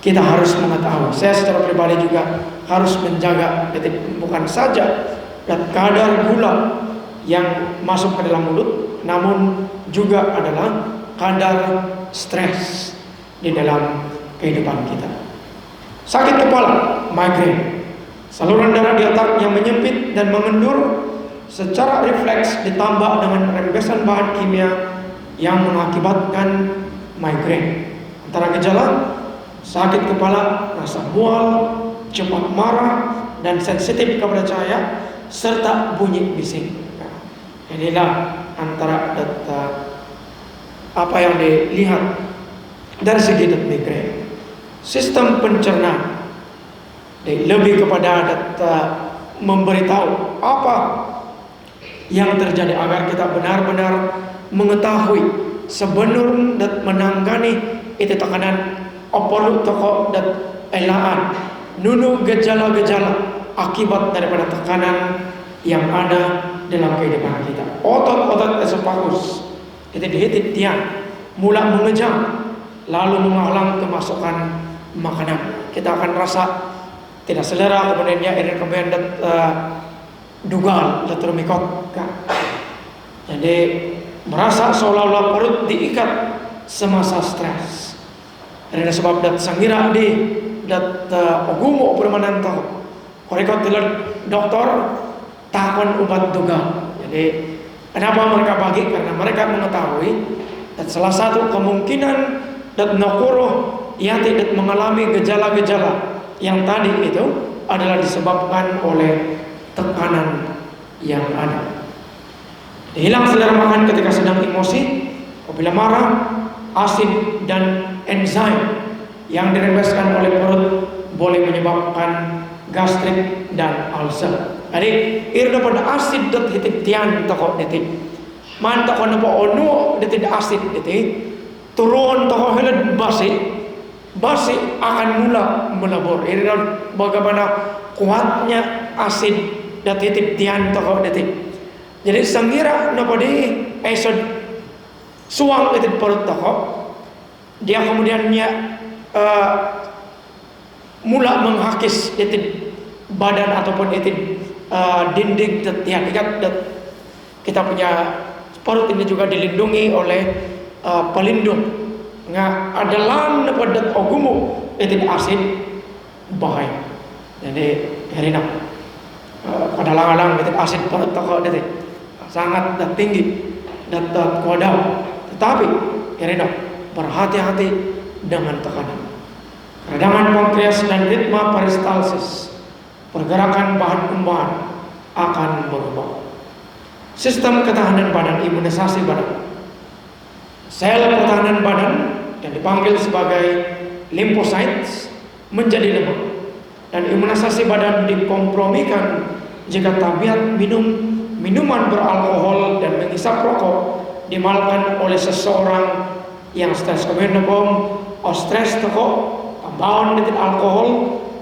kita harus mengetahui, saya secara pribadi juga harus menjaga, bukan saja dan kadar gula yang masuk ke dalam mulut, namun juga adalah kadar stres di dalam kehidupan kita. Sakit kepala, migrain, saluran darah di otak yang menyempit dan mengendur secara refleks ditambah dengan rembesan bahan kimia yang mengakibatkan migrain. Antara gejala sakit kepala, rasa mual, cepat marah dan sensitif kepada cahaya serta bunyi bising. Inilah antara data apa yang dilihat dari segi migrain. Sistem pencernaan lebih kepada data memberitahu apa yang terjadi agar kita benar-benar mengetahui sebelum dan menangani itu tekanan opor toko dan elaan nunu gejala-gejala akibat daripada tekanan yang ada dalam kehidupan kita. Otot-otot esofagus itu dihitit tiang mula mengejam lalu menghalang kemasukan makanan. Kita akan rasa tidak selera, kemudiannya kemudian dugal dan termikot. Jadi merasa seolah-olah perut diikat semasa stres. Karena sebab dat sangira di dat ogumo permanen tahu. Koreka telah dokter takon obat dugal. Jadi kenapa mereka bagi? Karena mereka mengetahui dan salah satu kemungkinan dat nokuro yang tidak mengalami gejala-gejala yang tadi itu adalah disebabkan oleh tekanan yang ada. Hilang selera makan ketika sedang emosi, apabila marah, asid dan enzim yang dirembeskan oleh perut boleh menyebabkan gastrik dan ulcer. Jadi irna pada asid dat hitik tian toko detik. Man toko napa onu detik asid detik turun toko helad basi basi akan mula melebur. Ini bagaimana kuatnya asid dan titik tian toko detik. Jadi sangira napodi esod suang itu perut toko, dia kemudiannya mula menghakis titik badan ataupun titik dinding tian. Ingat kita punya perut ini juga dilindungi oleh pelindung. Nggak adalah pada ogumu titik asid bahaya. Jadi herina pada lang-lang titik asid perut toko detik sangat tinggi dan kodam. Tetapi herina berhati-hati dengan tekanan. Radangan pankreas dan ritma peristalsis, pergerakan bahan kumbahan akan berubah. Sistem ketahanan badan, imunisasi badan, sel pertahanan badan yang dipanggil sebagai limfocytes menjadi lemah, dan imunisasi badan dikompromikan jika tabiat minuman beralkohol dan menghisap rokok dimakan oleh seseorang yang stres. Kemudian stres toko tambahan dengan alkohol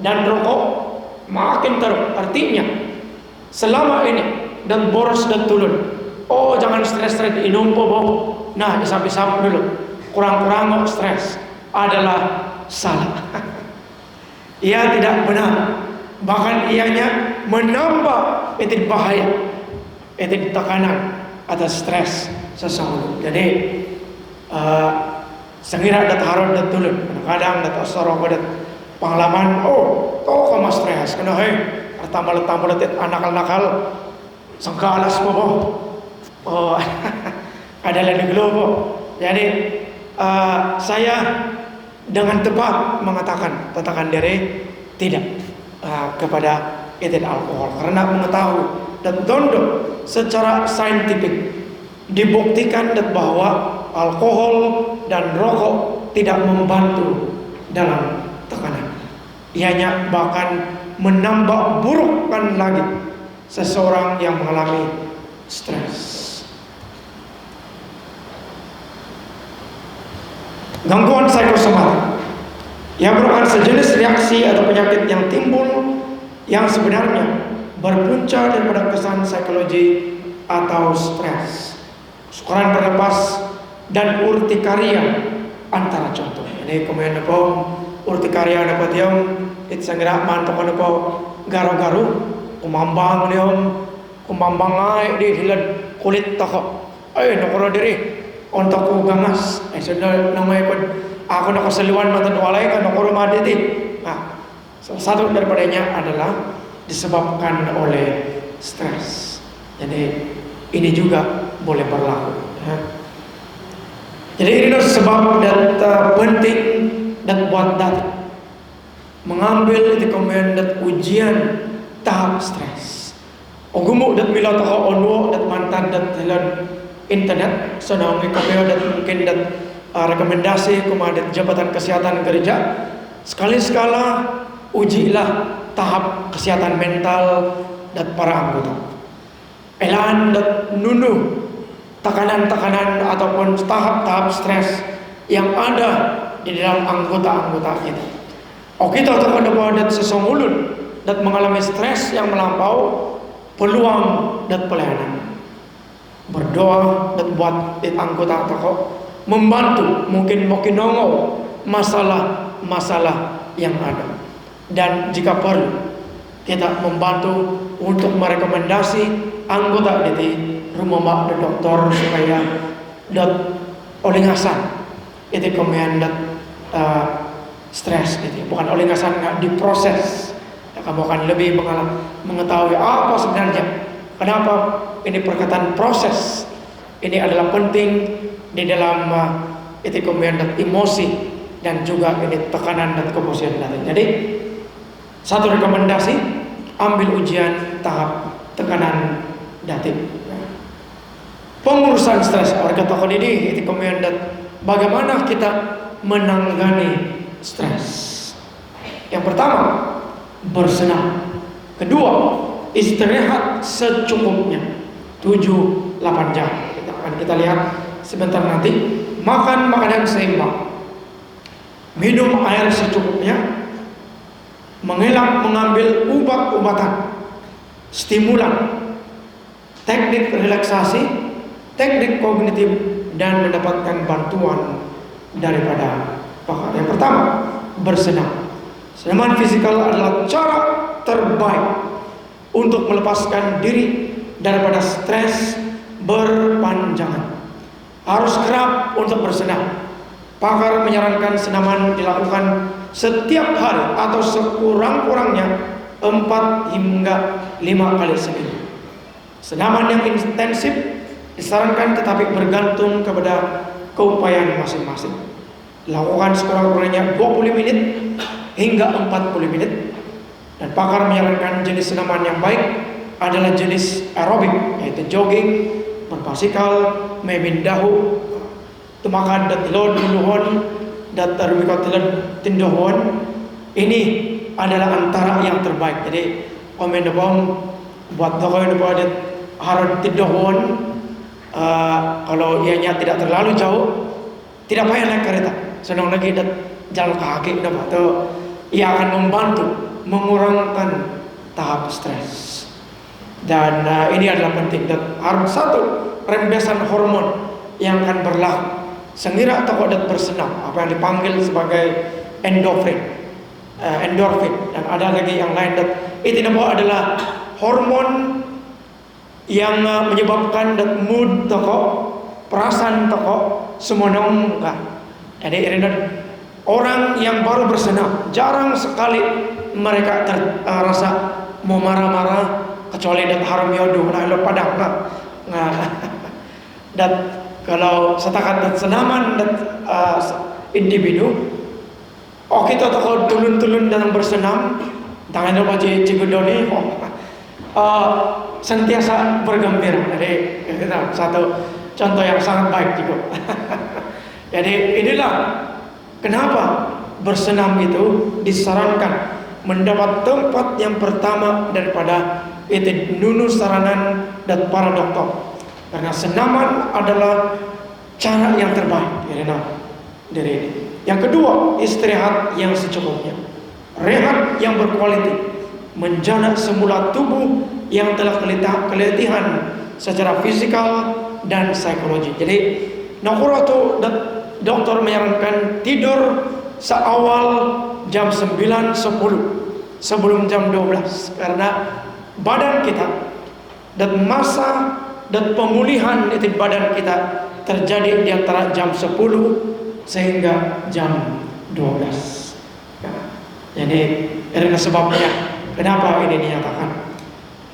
dan rokok makin teruk. Artinya selama ini dan boros dan tulun, jangan stres-stres inum bobo. Nah, isap-isap dulu, kurang-kurang stres adalah salah. Ia tidak benar, bahkan ianya menambah itu bahaya, itu tekanan atas stres seseorang. Jadi sengira dat harun dat tulun, kadang dat sorong dat pengalaman, toh kamu stres, kena tambah anak-anakal sengkalas bobo, ada lagi globo. Jadi saya dengan tepat mengatakan diri tidak kepada etil alkohol, karena mengetahui dan dondo secara saintifik dibuktikan bahwa alkohol dan rokok tidak membantu dalam tekanan. Ianya bahkan menambah burukkan lagi seseorang yang mengalami stres. Gangguan psikosomatik yang merupakan sejenis reaksi atau penyakit yang timbul yang sebenarnya berpunca daripada kesan psikologi atau stres, sukaran berlepas, dan urtikaria antara contoh. Ini kemudian urtikaria dapat yang itu segera mantok apa garu-garu kumambang nih kumambang ay di hilan kulit toko nokoro diri untuk ku gamas sudah namanya pun aku nak keseluan mantan walai kan nokoro maditi. Nah, salah satu daripadanya adalah disebabkan oleh stres. Jadi ini juga boleh berlaku. Jadi ini sebab dan penting dan buat dat mengambil itu kemudian dat ujian tahap stres. Ogumu dat mila tahu onwo dat mantan dat dalam internet senang mengikapnya dan mungkin dan rekomendasi kepada Jabatan Kesehatan Gereja sekali-sekala ujilah tahap kesehatan mental dan para anggota. Elan dan nunu tekanan-tekanan ataupun tahap-tahap stres yang ada di dalam anggota-anggota kita. Kita tekan dan sesungguhnya dan mengalami stres yang melampau, peluang dan pelayanan. Berdoa dan buat anggota toko membantu mungkin nongol masalah-masalah yang ada, dan jika perlu kita membantu untuk merekomendasi anggota di rumah mak dan dokter supaya oleh ngasan itu kemudian stres itu bukan oleh ngasan nggak diproses. Kamu akan lebih mengetahui apa sebenarnya kenapa ini perkataan proses ini adalah penting di dalam itu kemudian emosi dan juga ini tekanan dan kemosian nanti. Jadi satu rekomendasi, ambil ujian tahap tekanan datif. Pengurusan stres, orang katakan ini itu kemudian bagaimana kita menangani stres. Yang pertama, bersenam. Kedua, istirahat secukupnya 7-8 jam. Kita lihat sebentar nanti. Makan makanan seimbang. minum air secukupnya, mengelak mengambil obat-obatan, stimulan, teknik relaksasi, teknik kognitif, dan mendapatkan bantuan daripada pakar. Yang pertama, bersenam. Senaman fisikal adalah cara terbaik untuk melepaskan diri daripada stres berpanjangan. Harus kerap untuk bersenam. Pakar menyarankan senaman dilakukan setiap hari atau sekurang-kurangnya 4 hingga 5 kali seminggu. Senaman yang intensif disarankan tetapi bergantung kepada keupayaan masing-masing. Lakukan sekurang-kurangnya 20 menit hingga 40 menit. Dan pakar menyarankan jenis senaman yang baik adalah jenis aerobik, yaitu jogging, berbasikal, memindahu, tumakan dan tilon duluhon dan terbikat tilon tindohon. Ini adalah antara yang terbaik. Jadi komen debom buat tokoh buat harus tindohon. Kalau ianya tidak terlalu jauh, tidak payah naik kereta, senang lagi dan jalan kaki atau ia akan membantu mengurangkan tahap stres. Dan ini adalah penting. Dan harus satu rembesan hormon yang akan berlaku sengira atau dat bersenam, apa yang dipanggil sebagai endorfin, dan ada lagi yang lain. Dan itu adalah hormon yang menyebabkan dat mood toko, perasaan toko semua nongka. Jadi orang yang baru bersenam jarang sekali mereka rasa mau marah-marah, kecuali dat harum yodo lah lo padang nah. Dan kalau setakat dat senaman dat individu, kita toko tulun-tulun dalam bersenam tangan lo baca cigudoni sentiasa bergembira. Jadi itu satu contoh yang sangat baik juga. Jadi inilah kenapa bersenam itu disarankan mendapat tempat yang pertama daripada itu nunu saranan dan para dokter. Karena senaman adalah cara yang terbaik dari ini. Yang kedua, istirahat yang secukupnya. Rehat yang berkualitas menjana semula tubuh yang telah keletihan secara fisikal dan psikologi. Jadi nakura tu dokter menyarankan tidur seawal jam 9-10 sebelum jam 12, karena badan kita dan masa dan pemulihan itu badan kita terjadi di antara jam 10 sehingga jam 12. Jadi karena sebabnya kenapa ini dinyatakan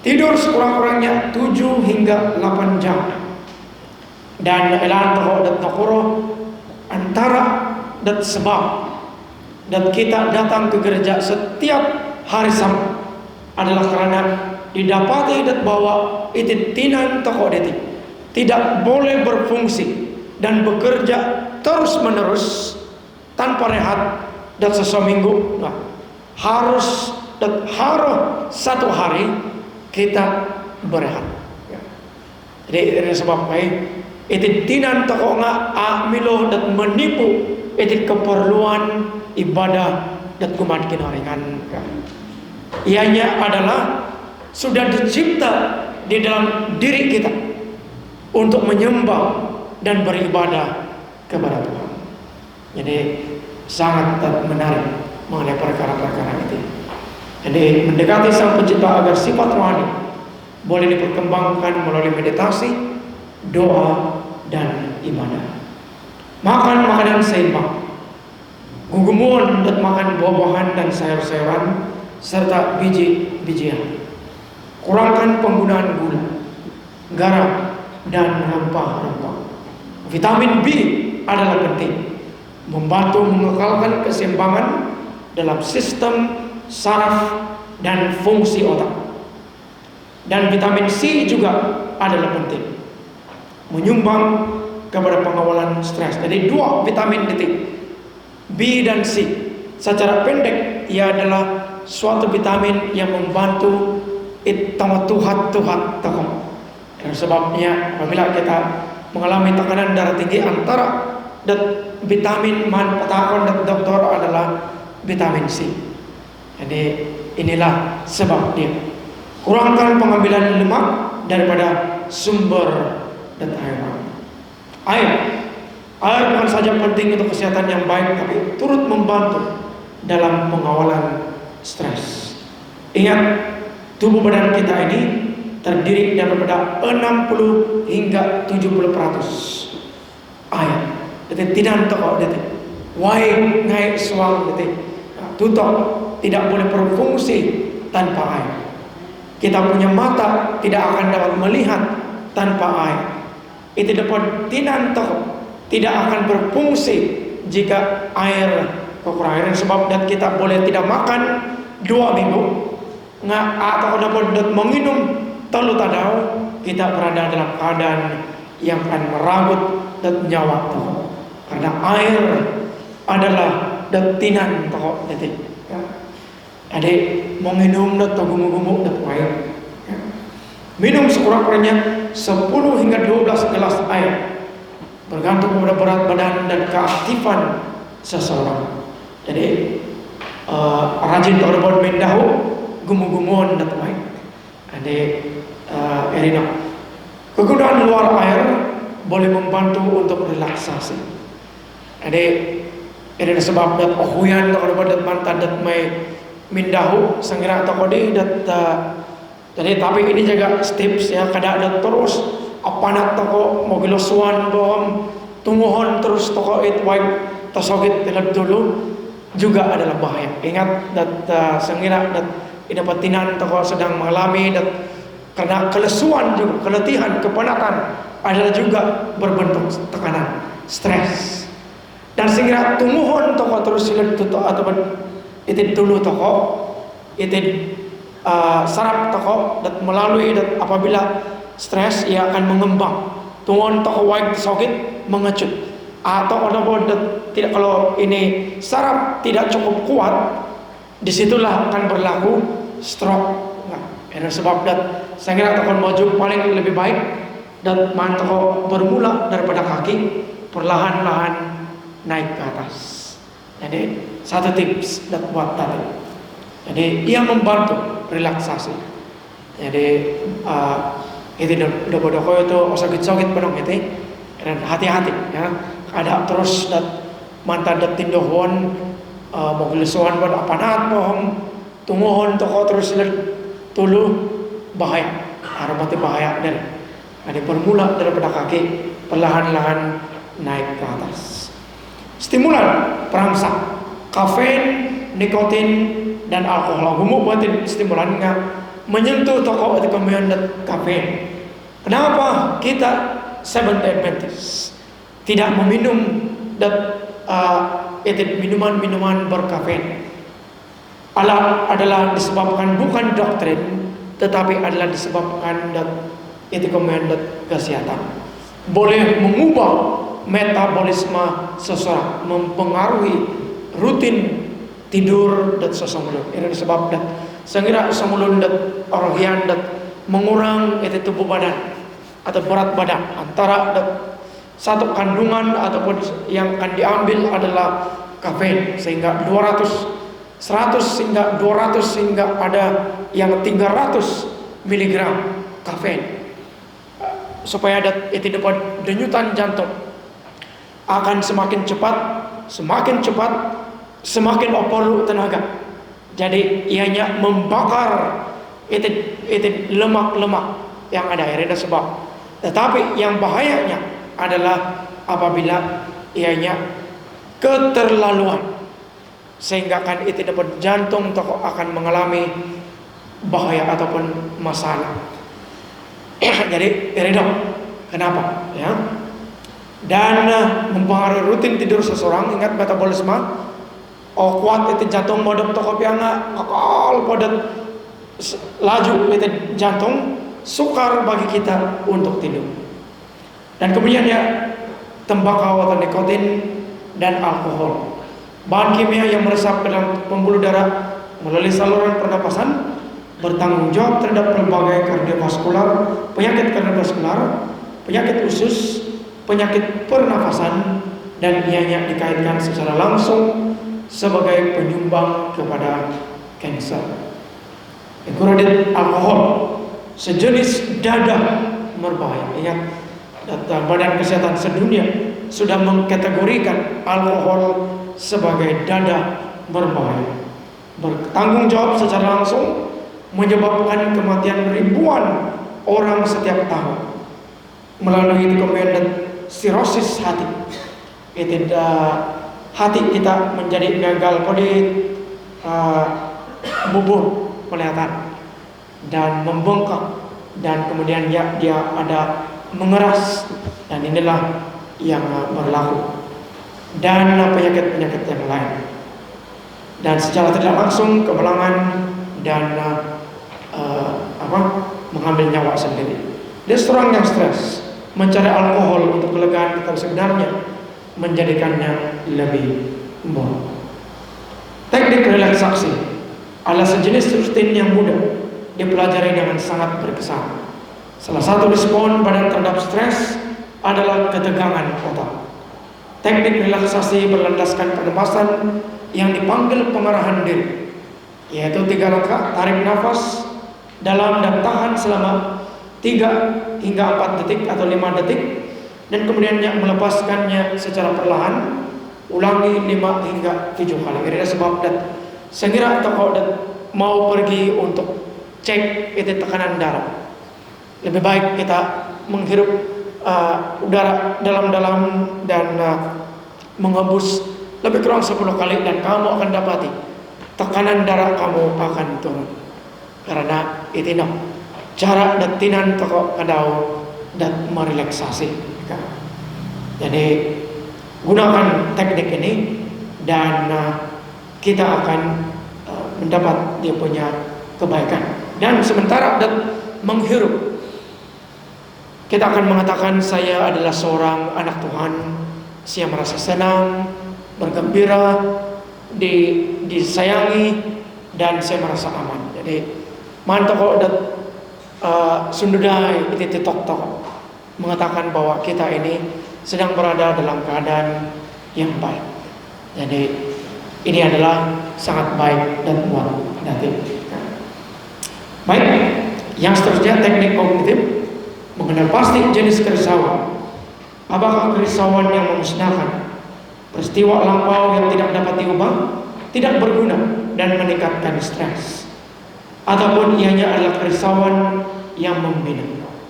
tidur sekurang-kurangnya 7 hingga 8 jam. Dan elan tokoh dan tokoro antara dan sebab dan kita datang ke gereja setiap hari Sabat adalah karena didapati dan bahwa itu tinan tokoh detik tidak boleh berfungsi dan bekerja terus menerus tanpa rehat dan seminggu. Nah, harus satu hari kita berehat. Jadi ini sebab itu tinan tokoh milo dan menipu itu keperluan ibadah dan kumat kinaringan. Ianya adalah sudah dicipta di dalam diri kita untuk menyembah dan beribadah kepada Tuhan. Jadi sangat menarik mengenai perkara-perkara itu. Jadi mendekati Sang Pencipta agar sifat rohani boleh diperkembangkan melalui meditasi, doa, dan ibadah. Makan makanan seimbang, gugumun dan makan buah-buahan dan sayur-sayuran serta biji-bijian. Kurangkan penggunaan gula, garam, dan rempah-rempah. Vitamin B adalah penting, membantu mengekalkan keseimbangan dalam sistem saraf dan fungsi otak. Dan vitamin C juga adalah penting, menyumbang kepada pengawalan stres. Jadi 2 vitamin detik, B dan C. Secara pendek, ia adalah suatu vitamin yang membantu Tuhan. Dan sebabnya apabila kita mengalami tekanan darah tinggi, antara dan vitamin man patakon dan dokter adalah vitamin C. Jadi inilah sebab dia. Kurangkan pengambilan lemak daripada sumber dan air. Air bukan saja penting untuk kesehatan yang baik, tapi turut membantu dalam pengawalan stres. Ingat, tubuh badan kita ini terdiri daripada 60 hingga 70% air. Jadi tidak toko detik. Wai ngai suang detik. Tutup tidak boleh berfungsi tanpa air. Kita punya mata tidak akan dapat melihat tanpa air. Itu dapat tidak toko tidak akan berfungsi jika air kekurangan. Sebab dan kita boleh tidak makan 2 minggu atau dapat menginum telu tadau, kita berada dalam keadaan yang akan meragut dan nyawa toh. Karena air adalah detinan toh detik. Adik mau minum atau gumuk-gumuk dan air. Minum sekurang-kurangnya 10 hingga 12 gelas air. Bergantung pada berat badan dan keaktifan seseorang. Jadi rajin terbuat mendahu gumuk-gumuan dan air. Adik Erina, kegunaan luar air boleh membantu untuk relaksasi. Adik Erina sebab dat ohuyan atau dat mantan dat mai mindahu sangira atau kode dat. Jadi tapi ini juga tips ya, kada ada terus apanat toko mogilosuan bom tungguhon terus toko it wipe tasogit telad dulu juga adalah bahaya. Ingat dat sangira dat idapatinan toko sedang mengalami dat karena kelesuan juga, keletihan, kepenatan adalah juga berbentuk tekanan, stres. Dan sehingga tumuhon toko terus silat tuto atau itu dulu toko itu sarap toko dan melalui dan apabila stres ia akan mengembang. Tumuhon toko white sakit mengecut atau tidak, kalau ini sarap tidak cukup kuat, disitulah akan berlaku stroke. Ini sebab dan saya kira toko maju paling lebih baik dan mantoko bermula daripada kaki, perlahan-lahan naik ke atas. Jadi satu tips dan buat tadi. Jadi ia membantu relaksasi. Jadi itu doko itu sakit-sakit penong itu dan hati-hati ya. Ada terus dan mantan dat tindohon mogilisuan pada apanat mohon tumuhon toko terus tulu bahaya, aromati bahaya dan ada bermula daripada kaki perlahan-lahan naik ke atas. Stimulan perangsang, kafein, nikotin dan alkohol. Gumuk buatin stimulannya menyentuh toko atau kemudian kafein. Kenapa kita Seventh Adventist tidak meminum dan minuman-minuman berkafein? Adalah disebabkan bukan doktrin, tetapi adalah disebabkan itu kemudian kesehatan. Boleh mengubah metabolisme seseorang, mempengaruhi rutin tidur dan sesemulun. Ini disebabkan sengira semulun dan organ dan mengurang itu tubuh badan atau berat badan antara satu kandungan ataupun yang akan diambil adalah kafein sehingga 100 hingga 200 hingga ada yang 300 mg kafein supaya itu dapat denyutan jantung akan semakin cepat, semakin perlu tenaga. Jadi ianya membakar itu lemak-lemak yang ada airnya sebab. Tetapi yang bahayanya adalah apabila ianya keterlaluan sehingga kan itu dapat jantung toko akan mengalami bahaya ataupun masalah. Jadi redok. Kenapa? Ya. Dan mempengaruhi rutin tidur seseorang. Ingat metabolisme. Kuat itu jantung modem toko pianga, akal padat laju itu jantung, sukar bagi kita untuk tidur. Dan kemudian ya tembakau atau nikotin dan alkohol. Bahan kimia yang meresap ke dalam pembuluh darah melalui saluran pernapasan bertanggung jawab terhadap berbagai kardiovaskular, penyakit kardiovaskular, penyakit usus, penyakit pernafasan dan ianya dikaitkan secara langsung sebagai penyumbang kepada kanker. Ekuradit alkohol, sejenis dadah berbahaya. Ingat, data Badan Kesehatan Sedunia sudah mengkategorikan alkohol sebagai dadah berbahaya. Bertanggung jawab secara langsung menyebabkan kematian ribuan orang setiap tahun melalui recommended cirrhosis hati. Hati kita menjadi gagal kodit, bubur kelihatan dan membengkak, dan kemudian dia ada mengeras, dan inilah yang berlaku, dan penyakit-penyakit yang lain, dan secara tidak langsung kebelangan dan mengambil nyawa sendiri. Dia seorang yang stres mencari alkohol untuk kelegaan, tetapi sebenarnya menjadikannya lebih buruk. Teknik relaksasi adalah sejenis rutin yang mudah dipelajari dengan sangat berkesan. Salah satu respon badan terhadap stres adalah ketegangan otak. Teknik relaksasi berlandaskan pernapasan yang dipanggil pengarahan diri, yaitu 3 langkah: tarik nafas dalam dan tahan selama 3 hingga 4 detik atau 5 detik, dan kemudian melepaskannya secara perlahan. Ulangi 5 hingga 7 kali. Ini sebab sekira tokoh mau pergi untuk cek itu tekanan darah, lebih baik kita menghirup udara dalam-dalam dan menghembus lebih kurang 10 kali, dan kamu akan dapati tekanan darah kamu akan turun. Karena itu cara datinan tokoh kadau dan merelaksasi. Jadi gunakan teknik ini dan kita akan mendapat dia punya kebaikan. Dan sementara menghirup, kita akan mengatakan, saya adalah seorang anak Tuhan, saya merasa senang, bergembira, disayangi, dan saya merasa aman. Jadi mantap kok sundudai itu tok mengatakan bahwa kita ini sedang berada dalam keadaan yang baik. Jadi ini adalah sangat baik dan buat nanti. Baik, yang seterusnya teknik kognitif, mengenal pasti jenis kerisauan. Apakah kerisauan yang memusnahkan, peristiwa lampau yang tidak dapat diubah, tidak berguna dan meningkatkan stres, ataupun ianya adalah kerisauan yang membina,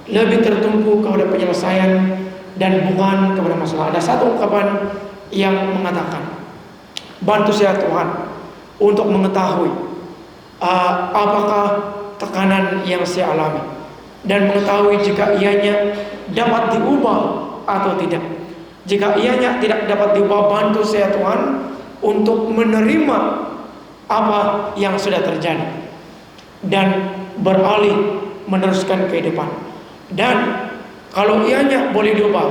lebih tertumpu kepada penyelesaian dan bukan kepada masalah. Ada satu ungkapan yang mengatakan, bantu saya Tuhan untuk mengetahui apakah tekanan yang saya alami, dan mengetahui jika ianya dapat diubah atau tidak. Jika ianya tidak dapat diubah, bantu saya Tuhan untuk menerima apa yang sudah terjadi dan beralih meneruskan kehidupan. Dan kalau ianya boleh diubah,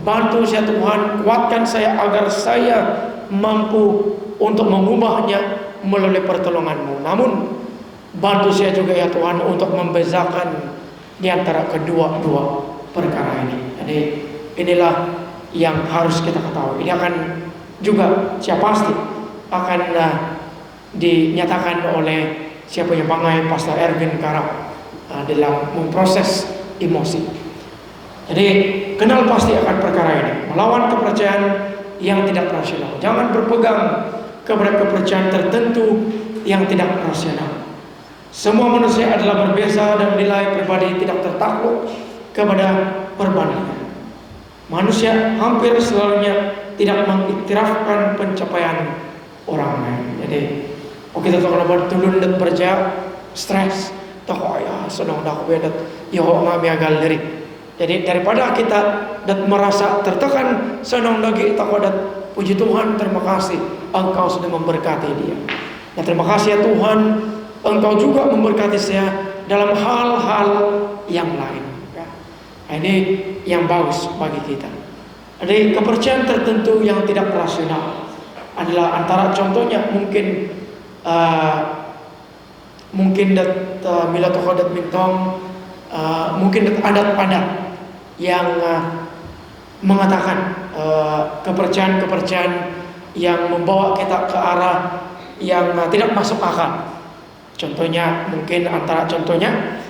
bantu saya Tuhan, kuatkan saya agar saya mampu untuk mengubahnya melalui pertolongan-Mu. Namun bantu saya juga ya Tuhan untuk membezakan di antara kedua-dua perkara ini. Jadi inilah yang harus kita ketahui. Ini akan juga siapa pasti akan dinyatakan oleh siapa yang bangai Pastor Erwin Karab dalam memproses emosi. Jadi kenal pasti akan perkara ini, melawan kepercayaan yang tidak rasional. Jangan berpegang kepada kepercayaan tertentu yang tidak rasional. Semua manusia adalah berbeza dan nilai pribadi tidak tertakluk kepada perbandingan. Manusia hampir selalunya tidak mengiktirafkan pencapaian orang lain. Jadi kita tahu kalau turun dan berjaya stres, tahu ya senang dah bedat, yo ngami agal diri. Jadi daripada kita merasa tertekan, senang lagi takodat, puji Tuhan, terima kasih Engkau sudah memberkati dia. Dan terima kasih ya Tuhan, Engkau juga memberkati saya dalam hal-hal yang lain. Nah, ini yang bagus bagi kita. Jadi kepercayaan tertentu yang tidak rasional adalah antara contohnya mungkin mila tokodat mintong, mungkin adat-adat yang mengatakan kepercayaan-kepercayaan yang membawa kita ke arah yang tidak masuk akal. Contohnya mungkin contohnya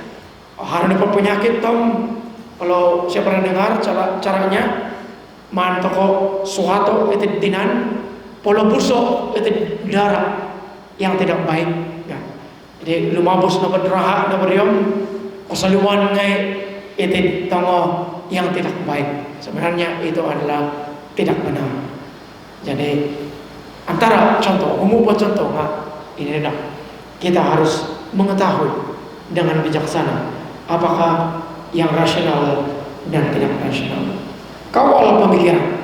hari dapat penyakit Tom. Kalau saya pernah dengar caranya man toko suhato itu dinan polo busok itu darah yang tidak baik ya. Jadi lumabos na berdraha na beriom kasaliwan ngay itu tango yang tidak baik. Sebenarnya itu adalah tidak benar. Jadi antara contoh buat contoh ini dah kita harus mengetahui dengan bijaksana apakah yang rasional dan tidak rasional. Kawal pemikiran.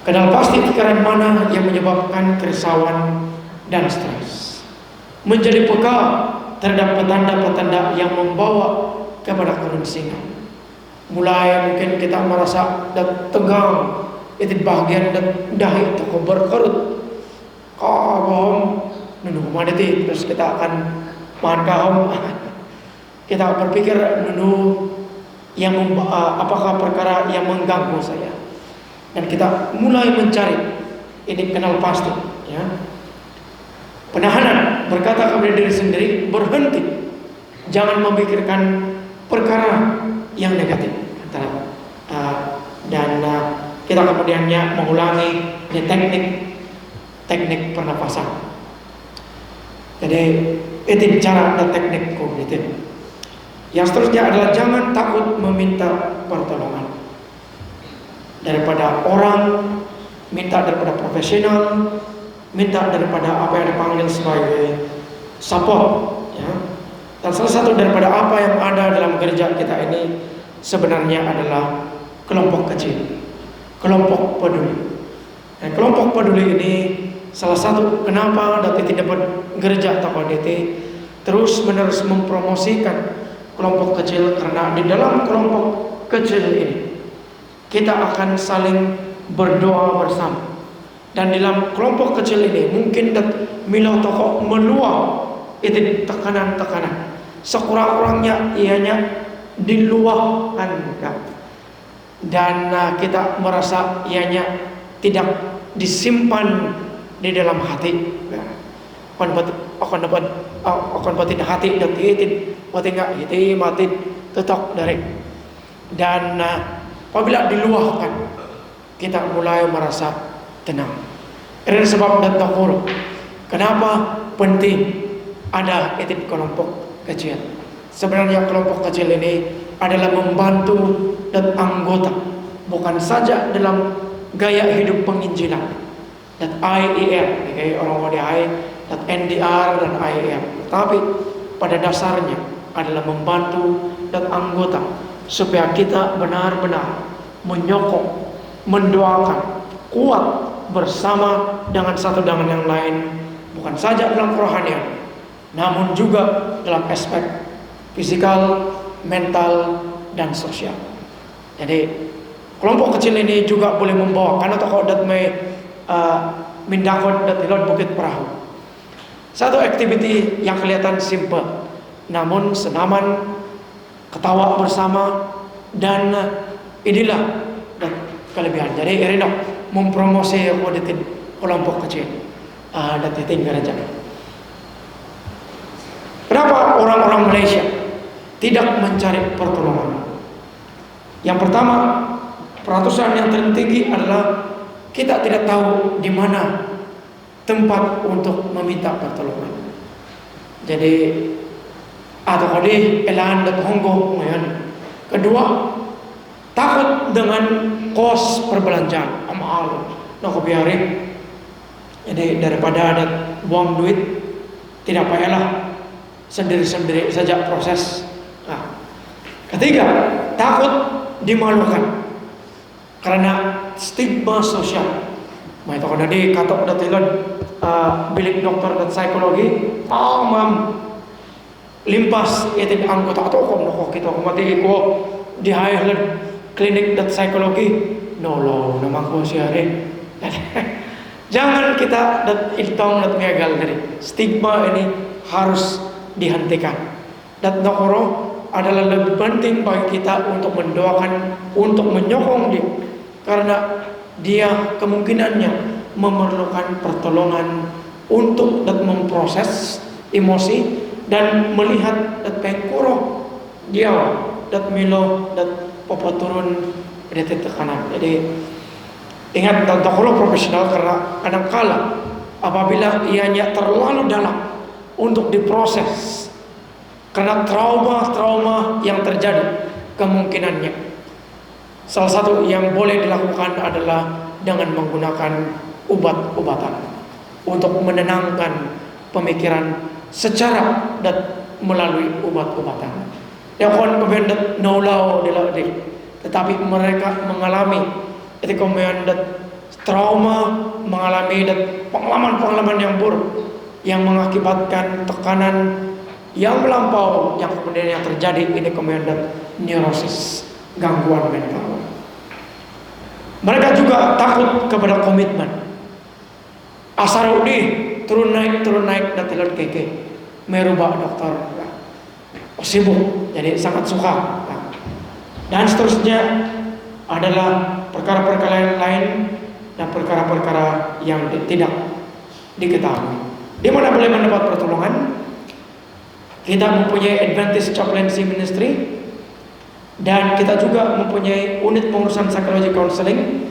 Kenal pasti pikiran mana yang menyebabkan kerisauan dan stres. Menjadi peka terhadap petanda-petanda yang membawa kepada kelunsingan. Mulai mungkin kita merasa tegang, itu bagian dahi atau berkerut. Kahom, nunu madeti, terus kita akan mahan kahom. Kita berpikir nunu yang apakah perkara yang mengganggu saya, dan kita mulai mencari ini kenal pasti ya. Penahanan berkata kepada diri sendiri, berhenti, jangan memikirkan perkara yang negatif kita kemudiannya mengulangi di teknik pernapasan. Jadi itu cara dan teknik kognitif. Yang seterusnya adalah jangan takut meminta pertolongan daripada orang, minta daripada profesional, minta daripada apa yang dipanggil sebagai support ya. Dan salah satu daripada apa yang ada dalam gereja kita ini sebenarnya adalah kelompok kecil, kelompok peduli. Dan kelompok peduli ini salah satu kenapa DT dapat gereja atau DT terus menerus mempromosikan kelompok kecil, karena di dalam kelompok kecil ini kita akan saling berdoa bersama. Dan di dalam kelompok kecil ini mungkin milau toko meluang itu tekanan-tekanan. Sekurang-kurangnya ianya diluahkan dan kita merasa ianya tidak disimpan di dalam hati. Akan batin hati dan itu mati enggak itu mati tetap dari. Dan apabila diluahkan kita mulai merasa tenang. Ini sebab dan takur kenapa penting ada itu kelompok kecil. Sebenarnya kelompok kecil ini adalah membantu dan anggota, bukan saja dalam gaya hidup penginjilan dan IEM, kayak orang ODI, dan NDR dan IEM, tapi pada dasarnya adalah membantu dan anggota supaya kita benar-benar menyokong, mendoakan, kuat bersama dengan satu dengan yang lain, bukan saja dalam kerohanian, namun juga dalam aspek fisikal, mental, dan sosial. Jadi kelompok kecil ini juga boleh membawa karena tokoh dat mindakot dat ilod Bukit Perahu. Satu aktiviti yang kelihatan simple, namun senaman, ketawa bersama, dan inilah kelebihan. Jadi ini mempromosi kelompok kecil dan titik gereja. Kenapa orang-orang Malaysia tidak mencari pertolongan? Yang pertama, peratusan yang tertinggi adalah kita tidak tahu di mana tempat untuk meminta pertolongan. Jadi atau kode elan dan honggo ngayon. Kedua, takut dengan kos perbelanjaan mahal. Nak biarin. Jadi daripada ada buang duit, tidak payahlah sendiri-sendiri saja proses. Nah, ketiga, takut dimalukan karena stigma sosial. May to kada di katok datilon bilik dokter dan psikologi, mam limpas itin anggota atau kom no kita mati ko di Highland klinik dan psikologi nolong naman ko siya rin. Jangan kita itong gagal dari stigma ini harus dihentikan. Dan nakoro adalah lebih penting bagi kita untuk mendoakan, untuk menyokong dia, karena dia kemungkinannya memerlukan pertolongan untuk memproses emosi dan melihat pengkuro dia milo popo turun dari tekanan. Jadi ingat kalau profesional, karena kadang-kala apabila ianya terlalu dalam untuk diproses karena trauma-trauma yang terjadi, kemungkinannya salah satu yang boleh dilakukan adalah dengan menggunakan obat-obatan untuk menenangkan pemikiran secara melalui obat-obatan. Ya kon kemendet nolau dilaudi, tetapi mereka mengalami ketika kemendet trauma, mengalami pengalaman-pengalaman yang buruk yang mengakibatkan tekanan yang melampau yang kemudian yang terjadi ini kemudian neurosis, gangguan mental. Mereka juga takut kepada komitmen. Asarudi turun naik dan telur keke merubah dokter sibuk, jadi sangat suka. Dan seterusnya adalah perkara-perkara lain dan perkara-perkara yang tidak diketahui. Di mana boleh mendapat pertolongan? Kita mempunyai Adventist Chaplaincy Ministry, dan kita juga mempunyai unit pengurusan psikologi counseling,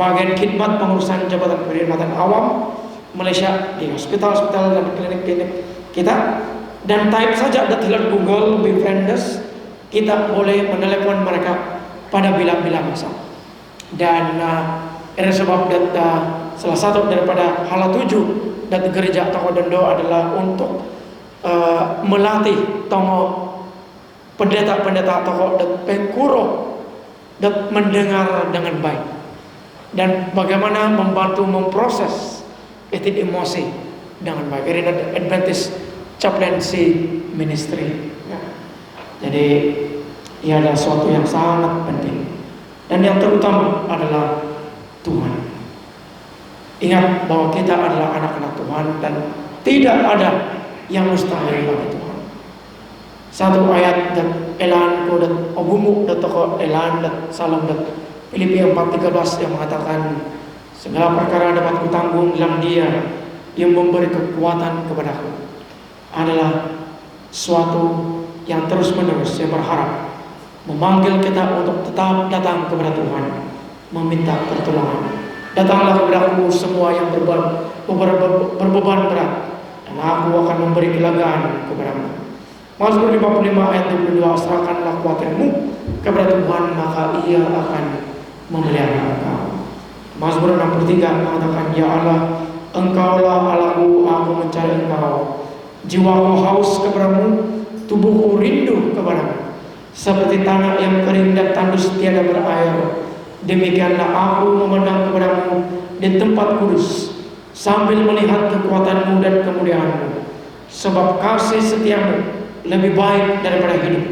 bagian khidmat pengurusan jabatan perkhidmatan awam Malaysia di hospital-hospital dan klinik-klinik kita. Dan type saja datilan Google Befrienders, kita boleh menelepon mereka pada bila-bila masa. Dan ini sebab salah satu daripada hala tuju dan gereja Takodendo adalah untuk melatih tongo pendeta-pendeta toko dan pengkuro dan mendengar dengan baik, dan bagaimana membantu memproses emosi dengan baik. Ini Adventist Chaplaincy Ministry. Jadi ia adalah suatu yang sangat penting, dan yang terutama adalah Tuhan. Ingat bahwa kita adalah anak-anak Tuhan dan tidak ada yang mustahil bagi Tuhan. Satu ayat dan elan ko dan obumu dan toko elan dan salam dan Filipi 4:13 yang mengatakan segala perkara dapat kutanggung dalam Dia yang memberi kekuatan kepadaku, adalah suatu yang terus-menerus yang berharap memanggil kita untuk tetap datang kepada Tuhan, meminta pertolongan. Datanglah kepadaku semua yang berbeban berat, dan aku akan memberi kelegaan kepadamu. Mazmur 55 ayat 22, serahkanlah kuatirmu kepada Tuhan, maka Ia akan memelihara engkau. Mazmur 63 mengatakan, ya Allah, Engkaulah Allahku, aku mencari Engkau. Jiwaku haus kepadamu, tubuhku rindu kepadamu. Seperti tanah yang kering dan tandus tiada berair, demikianlah aku memandang kepadamu di tempat kudus, sambil melihat kekuatanmu dan kemuliaanmu. Sebab kasih setiamu lebih baik daripada hidup.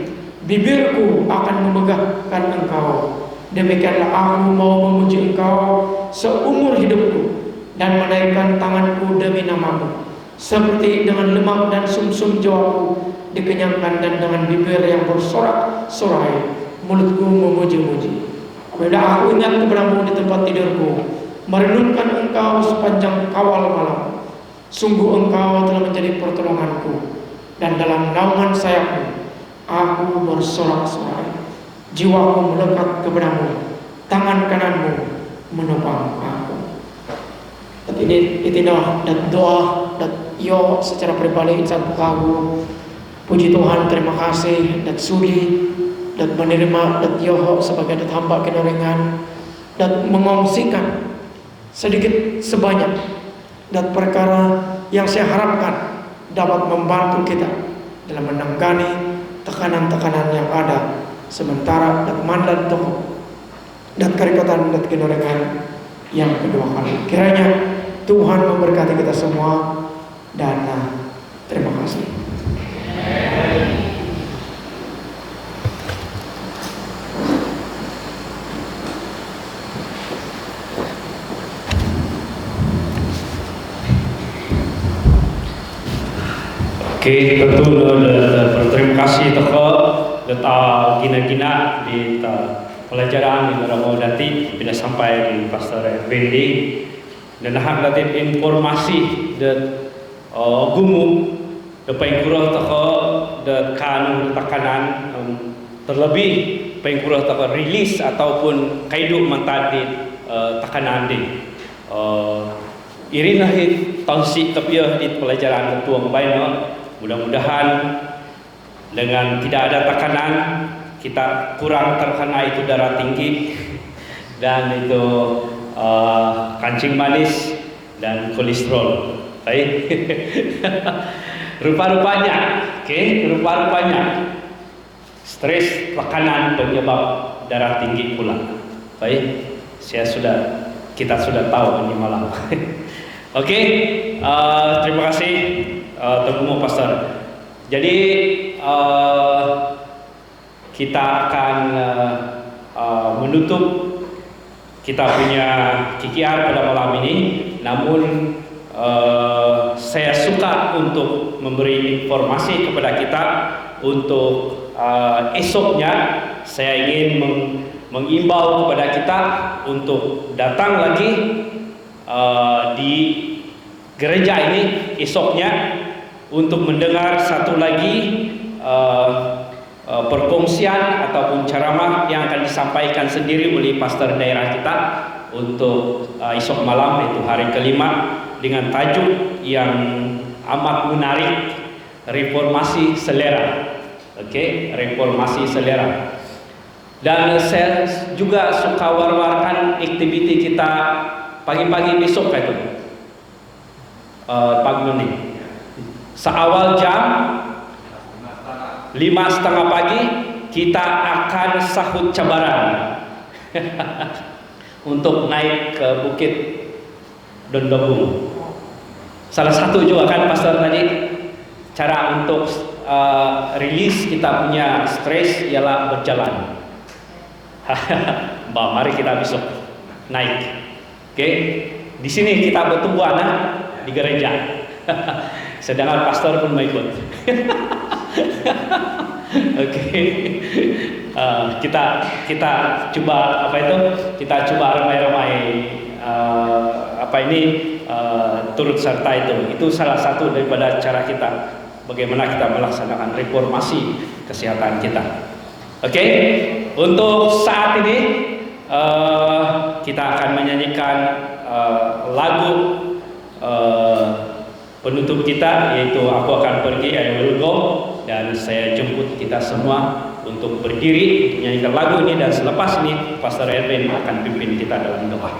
Bibirku akan memegahkan engkau. Demikianlah aku mau memuji engkau seumur hidupku, dan menaikkan tanganku demi namamu. Seperti dengan lemak dan sumsum jiwaku dikenyangkan, dan dengan bibir yang bersorak-sorai mulutku memuji-muji. Apabila aku ingat kepadamu di tempat tidurku, merenungkan engkau sepanjang kawal malam, sungguh engkau telah menjadi pertolonganku, dan dalam naungan sayapmu aku bersorak-sorai. Jiwaku melekat kepadamu, tangan kananmu menopang aku. Tapi ini dan doa dan yo secara pribadi insan pukagu. Puji Tuhan, terima kasih dan sudi dan menerima dan yo sebagai hamba kenorengan, dan mengongsikan sedikit sebanyak dan perkara yang saya harapkan dapat membantu kita dalam menangani tekanan-tekanan yang ada sementara dan mandat tokoh dan kerikatan dan kenorengan yang kedua kali. Kiranya Tuhan memberkati kita semua, dan terima kasih. Oke, tentu berterima kasih toko data gina-gina di pelajaran di Ramo Dati bila sampai di Pastor Effendi dan hak datin informasi dan gumu depan kurang toko dan kanu tekanan terlebih pengkurang toko rilis ataupun kaiduk mantadi tekanan di irinahi tansik kepiah di pelajaran ketua baina. Mudah-mudahan dengan tidak ada tekanan kita kurang terkena itu darah tinggi dan itu kancing manis dan kolesterol. Baik. Rupa-rupanya, rupa-rupanya stres, tekanan penyebab darah tinggi pula. Baik, kita sudah tahu ini malam. Oke, terima kasih Teguh Pastor. Jadi kita akan menutup kita punya kikiar pada malam ini. Namun saya suka untuk memberi informasi kepada kita untuk esoknya. Saya ingin mengimbau kepada kita untuk datang lagi di gereja ini esoknya untuk mendengar satu lagi perkongsian ataupun ceramah yang akan disampaikan sendiri oleh pastor daerah kita untuk esok malam, yaitu hari kelima, dengan tajuk yang amat menarik, reformasi selera. Oke, reformasi selera. Dan saya juga suka war-warkan aktiviti kita pagi-pagi besok itu pagi ini. Seawal jam 5:30 pagi kita akan sahut cabaran untuk naik ke Bukit Dondobung. Salah satu juga kan pastor tadi cara untuk rilis kita punya stres ialah berjalan. Bah, mari kita besok naik. Oke, di sini kita bertemu anak di gereja. Sedangkan pastor pun mau ikut. Oke, kita coba apa itu? Kita coba ramai-ramai turut serta itu. Itu salah satu daripada cara kita bagaimana kita melaksanakan reformasi kesehatan kita. Oke, untuk saat ini kita akan menyanyikan lagu penutup kita, yaitu Aku Akan Pergi, I Will Go, dan saya jemput kita semua untuk berdiri menyanyikan lagu ini, dan selepas ini Pastor Erwin akan pimpin kita dalam doa.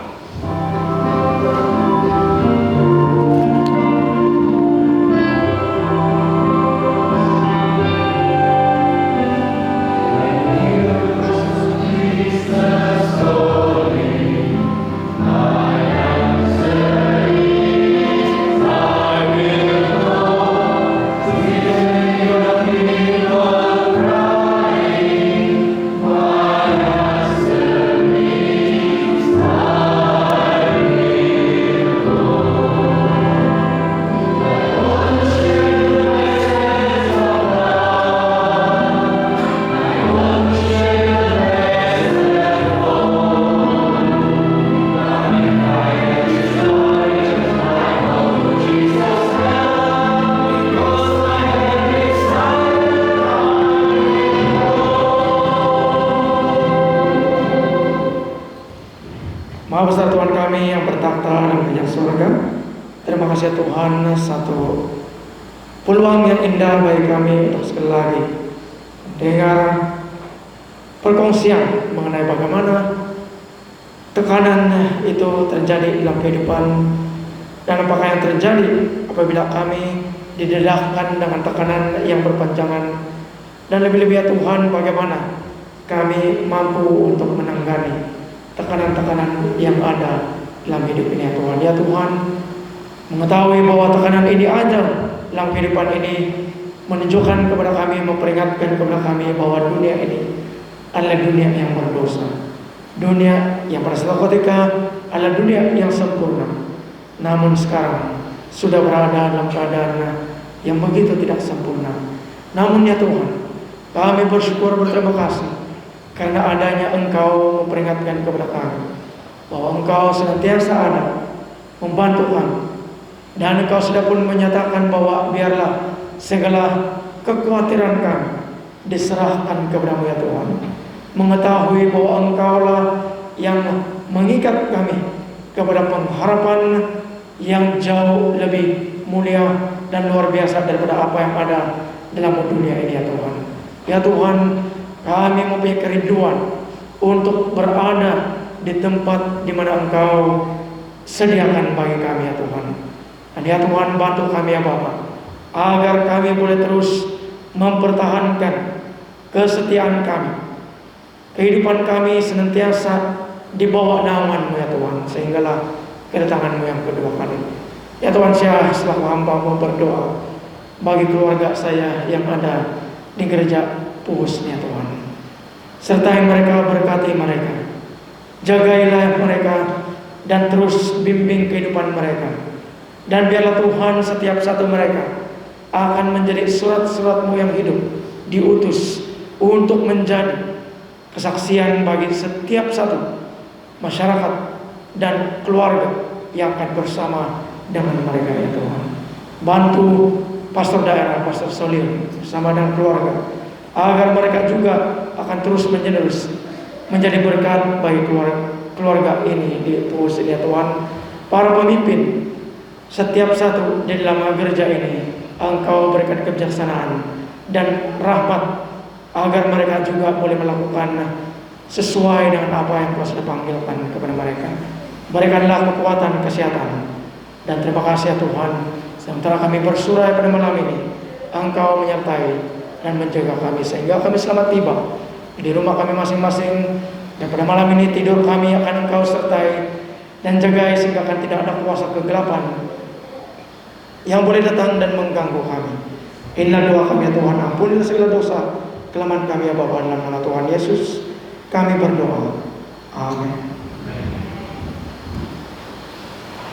Maha besar Tuhan kami yang bertakhta dan banyak surga. Terima kasih Tuhan, satu peluang yang indah bagi kami untuk sekali lagi dengar perkongsian mengenai bagaimana tekanan itu terjadi dalam kehidupan, dan apakah yang terjadi apabila kami didedahkan dengan tekanan yang berpanjangan, dan lebih-lebih ya Tuhan, bagaimana kami mampu untuk menanggani tekanan-tekanan yang ada dalam hidup ini ya Tuhan. Ya Tuhan, mengetahui bahwa tekanan ini ada dalam kehidupan ini menunjukkan kepada kami, memperingatkan kepada kami bahwa dunia ini adalah dunia yang berdosa, dunia yang pada suatu ketika adalah dunia yang sempurna, namun sekarang sudah berada dalam keadaan yang begitu tidak sempurna. Namun ya Tuhan, kami bersyukur, berterima kasih karena adanya Engkau memperingatkan kepada kami bahwa Engkau senantiasa ada membantu kami, dan Engkau sudah pun menyatakan bahwa biarlah segala kekhawatiran kami diserahkan kepada-Mu ya Tuhan, mengetahui bahwa Engkaulah yang mengikat kami kepada pengharapan yang jauh lebih mulia dan luar biasa daripada apa yang ada dalam dunia ini ya Tuhan. Ya Tuhan, kami mempunyai kerinduan untuk berada di tempat di mana Engkau sediakan bagi kami ya Tuhan. Dan ya Tuhan, bantu kami ya Bapa, agar kami boleh terus mempertahankan kesetiaan kami, kehidupan kami senantiasa di bawah naungan-Mu ya Tuhan, sehinggalah kedatangan-Mu yang kedua kali. Ya Tuhan, saya selaku hamba-Mu berdoa bagi keluarga saya yang ada di gereja Puus ya Tuhan. Sertai mereka, berkati mereka, jagailah mereka, dan terus bimbing kehidupan mereka. Dan biarlah Tuhan setiap satu mereka akan menjadi surat-surat-Mu yang hidup, diutus untuk menjadi kesaksian bagi setiap satu masyarakat dan keluarga yang akan bersama dengan mereka ya Tuhan. Bantu pastor daerah, Pastor Solir bersama dengan keluarga, agar mereka juga akan terus menerus menjadi berkat bagi keluarga ini di Puus ini ya Tuhan. Para pemimpin setiap satu di dalam gereja ini, Engkau berikan kebijaksanaan dan rahmat agar mereka juga boleh melakukan sesuai dengan apa yang Kau sudah panggilkan kepada mereka. Berikanlah kekuatan, kesehatan, dan terima kasih ya Tuhan. Sementara kami bersurai pada malam ini, Engkau menyertai dan menjaga kami sehingga kami selamat tiba di rumah kami masing-masing. Dan pada malam ini tidur kami akan Engkau sertai dan jagai sehingga akan tidak ada kuasa kegelapan yang boleh datang dan mengganggu kami. Inilah doa kami ya Tuhan, ampunilah segala dosa kelemahan kami ya Bapa, dalam nama Tuhan Yesus kami berdoa. Amin.